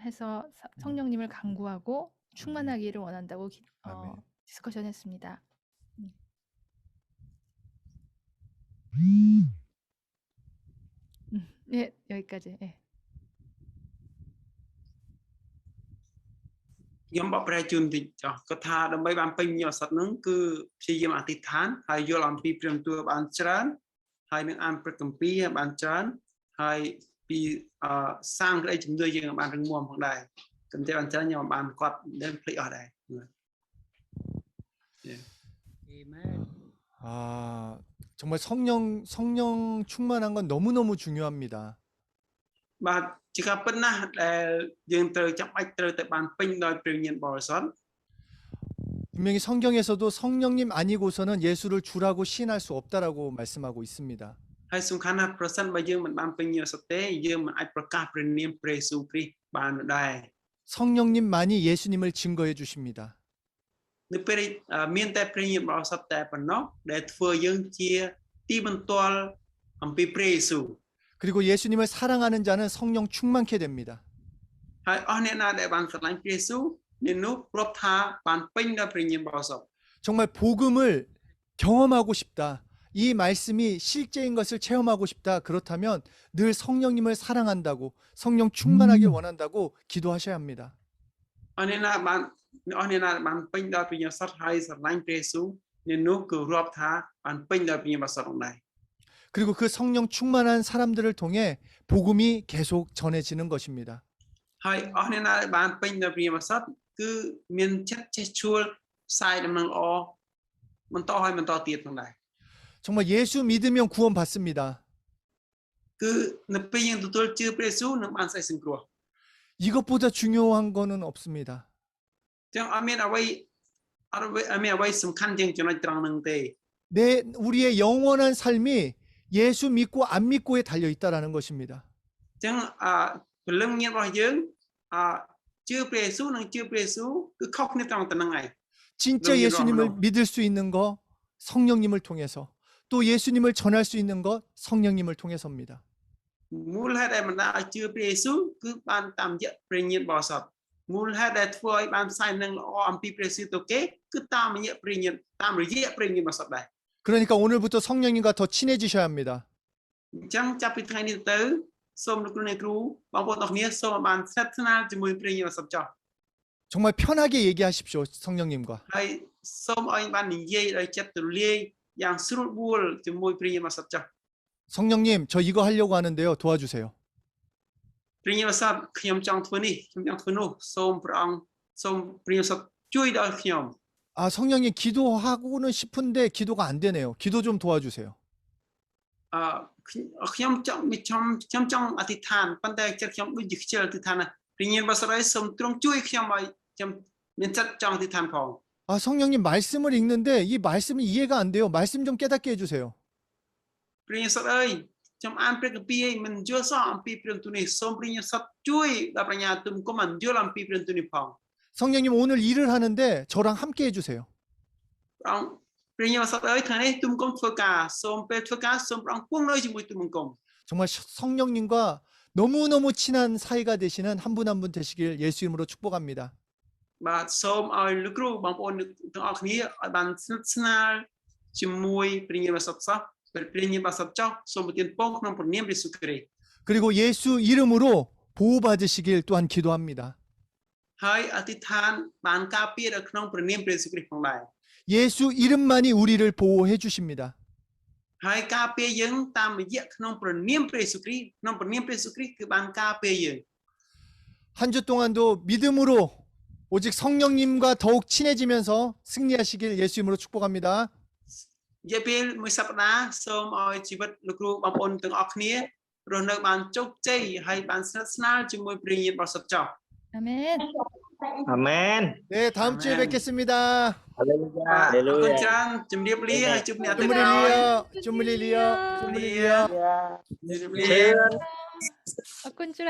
해서 성령님을 간구하고 충만하기를 원한다고 아멘. 디스커션했습니다. 네, 여기까지. 예. ខ្ញុំបកប្រែជូនតិចចុះគាត់ថាដើម្បីបានពេញញោមសត្វហ្នឹងគឺព្យាយាមអធិដ្ឋានហើយយល់អំពីព្រមទួបានច្រើនហើយនឹងអានព្រះគម្ពីរបានច្រើនហើយពីសាងក្តីជំនឿយើងបានរឹងមាំផងដែរគំតែបានច្រើនខ្ញុំបានគាត់ដែលភ្លេចអស់ដែរ 아, 정말 성령 충만한 건 너무너무 중요합니다. បាទជាការពិតណាស់ដែលយើងត្រូវចាំបាច់ត្រូវតែបានពេញដោយព្រះវិញ្ញាណបរិសុទ្ធ 분명히 성경에서도 성령님 아니고서는 예수를 주라고 시인할 수 없다라고 말씀하고 있습니다. ហើយសំខាន់ណាស់ប្រសិនបើយើងមិនបានពេញញោមសត្វទេយើងមិនអាចប្រកាសព្រះនាមព្រះយេស៊ូវគ្រីស្ទបាននោះដែរ 성령님만이 예수님을 증거해 주십니다. នៅពេលមានតែព្រះវិញ្ញាណបរិសុទ្ធតែប៉ុណ្ណោះដែលធ្វើយើងជាទីបន្ទាល់អំពីព្រះយេស៊ូវ 그리고 예수님을 사랑하는 자는 성령 충만케 됩니다. ហើយអស់អ្នកណាដែលបានស្រឡាញ់ព្រះយេស៊ូវអ្នកនោះរាប់ថាបានពេញដោយព្រះវិញ្ញាណបរិសុទ្ធ 정말 복음을 경험하고 싶다. 이 말씀이 실제인 것을 체험하고 싶다. 그렇다면 늘 성령님을 사랑한다고 성령 충만하길 원한다고 기도하셔야 합니다. អស់អ្នកណាបានពេញដោយព្រះវិញ្ញាណបរិសុទ្ធហើយស្រឡាញ់ព្រះយេស៊ូវអ្នកនោះគឺរាប់ថាបានពេញដោយព្រះវិញ្ញាណបរិសុទ្ធដែរ 그리고 그 성령 충만한 사람들을 통해 복음이 계속 전해지는 것입니다. ហើយអស់អ្នកណាដែលបានពេញដោយព្រះវិញ្ញាណបរិសុទ្ធគឺមានចិត្តចេះឈួលផ្សាយដំណឹងល្អបន្តឲ្យបន្តទៀតផងដែរ 정말 예수 믿으면 구원받습니다. គឺនៅពេលយើងទទួលជឿព្រះយេស៊ូវនឹងបានសេចក្តីសង្គ្រោះ 이것보다 중요한 거는 없습니다. ចឹងអត់មានអ្វីសំខាន់ជាងចំណុចត្រង់ហ្នឹងទេ 우리의 영원한 삶이 예수 믿고 안 믿고에 달려 있다라는 것입니다. ចឹងព្រលឹងញាណរបស់យើងជឿព្រះយេស៊ូវនិងជឿព្រះយេស៊ូវគឺខុសគ្នាត្រង់តែហ្នឹងឯង 진짜 예수님을 믿을 수 있는 거 성령님을 통해서 또 예수님을 전할 수 있는 것 성령님을 통해서입니다. មូលហេតុដែលបណ្ដាឲ្យជឿព្រះយេស៊ូវគឺបានតាមរយៈព្រះញាណបរិសុទ្ធមូលហេតុដែលធ្វើឲ្យបានផ្សាយនឹងល្អអំពីព្រះយេស៊ូវទៅគេគឺតាមរយៈព្រះញាណបរិសុទ្ធដែរ 그러니까 오늘부터 성령님과 더 친해지셔야 합니다. អញ្ចឹងចាប់ពីថ្ងៃនេះទៅសូមលោកគ្រូអ្នកគ្រូបងប្អូនទាំងគ្នាសូមបានស្និទ្ធស្នាលជាមួយព្រះញាណបរិសុទ្ធចុះ 정말 편하게 얘기하십시오. 성령님과. ហើយសូមឲ្យបាននិយាយដោយចិត្តទូលាយយ៉ាងស្រួលបួលជាមួយព្រះញាណបរិសុទ្ធចុះ 성령님, 저 이거 하려고 하는데요. 도와주세요. ព្រះញាណបរិសុទ្ធខ្ញុំចង់ធ្វើនេះខ្ញុំចង់ធ្វើនោះសូមព្រះអង្គសូមព្រះញាណបរិសុទ្ធជួយដល់ខ្ញុំ 아, 성령님 기도하고는 싶은데 기도가 안 되네요. 기도 좀 도와주세요. ខ្ញុំចង់អធិដ្ឋានប៉ុន្តែចិត្តខ្ញុំដូចជាខ្ជិលអធិដ្ឋានណាព្រះញាណបរិសុទ្ធឲ្យសូមទ្រង់ជួយខ្ញុំឲ្យខ្ញុំមានចិត្តចង់អធិដ្ឋានផង 아, 성령님 말씀을 읽는데 이 말씀이 이해가 안 돼요. 말씀 좀 깨닫게 해주세요. ព្រះញាណបរិសុទ្ធអើយខ្ញុំអានព្រះគម្ពីរមិនយល់សោះអំពីព្រះបន្ទូលនេះសូមព្រះញាណបរិសុទ្ធជួយដល់ប្រាជ្ញាទុំគុំមិនយល់អំពីព្រះបន្ទូលនេះផង 성령님 오늘 일을 하는데 저랑 함께 해주세요. ព្រះអង្គព្រះញាណបរិសុទ្ធអើយថ្ងៃនេះទុំគុំធ្វើការសូមពេលធ្វើការសូមព្រះអង្គគង់នៅជាមួយទុំគុំ 정말 성령님과 너무너무 친한 사이가 되시는 한 분 한 분 되시길 예수 이름으로 축복합니다. បាទសូមឲ្យលោកគ្រូបងប្អូនទាំងអស់គ្នាឲ្យបានស្និទ្ធស្នាលជាមួយព្រះញាណបរិសុទ្ធសោះព្រះញាណបរិសុទ្ធចុះសូមប្រទានពរក្នុងព្រះនាមព្រះយេស៊ូវគ្រីស្ទ 그리고 예수 이름으로 보호받으시길 또한 기도합니다. ហើយអធិដ្ឋានបានការពារនៅក្នុងព្រះនាមព្រះយេស៊ូវគ្រីស្ទផងដែរ 예수 이름만이 우리를 보호해 주십니다. ហើយការពារយើងតាមរយៈក្នុងព្រះនាមព្រះយេស៊ូវគ្រីស្ទក្នុងព្រះនាមព្រះយេស៊ូវគ្រីស្ទគឺបានការពារយើង 한 주 동안도 믿음으로 오직 성령님과 더욱 친해지면서 승리하시길 예수 이름으로 축복합니다. រយៈពេលមួយសប្តាហ៍សូមឲ្យជីវិតលោកគ្រូបងប្អូនទាំងអស់គ្នារស់នៅបានជោគជ័យហើយបានស្និទ្ធស្នាលជាមួយព្រះញាណបរិសុទ្ធចុះ 아멘. 아멘. 네, 다음 주에 아멘. 뵙겠습니다. 할렐루야. អរគុណ 할렐루야. ច្រើនជំរាបលាហើយជួបអ្នកទាំងអស់ 주물리리요, 주물리리요, 주물리리요. 주물리리요. ជំរាបលា 재현. 아꾼주라.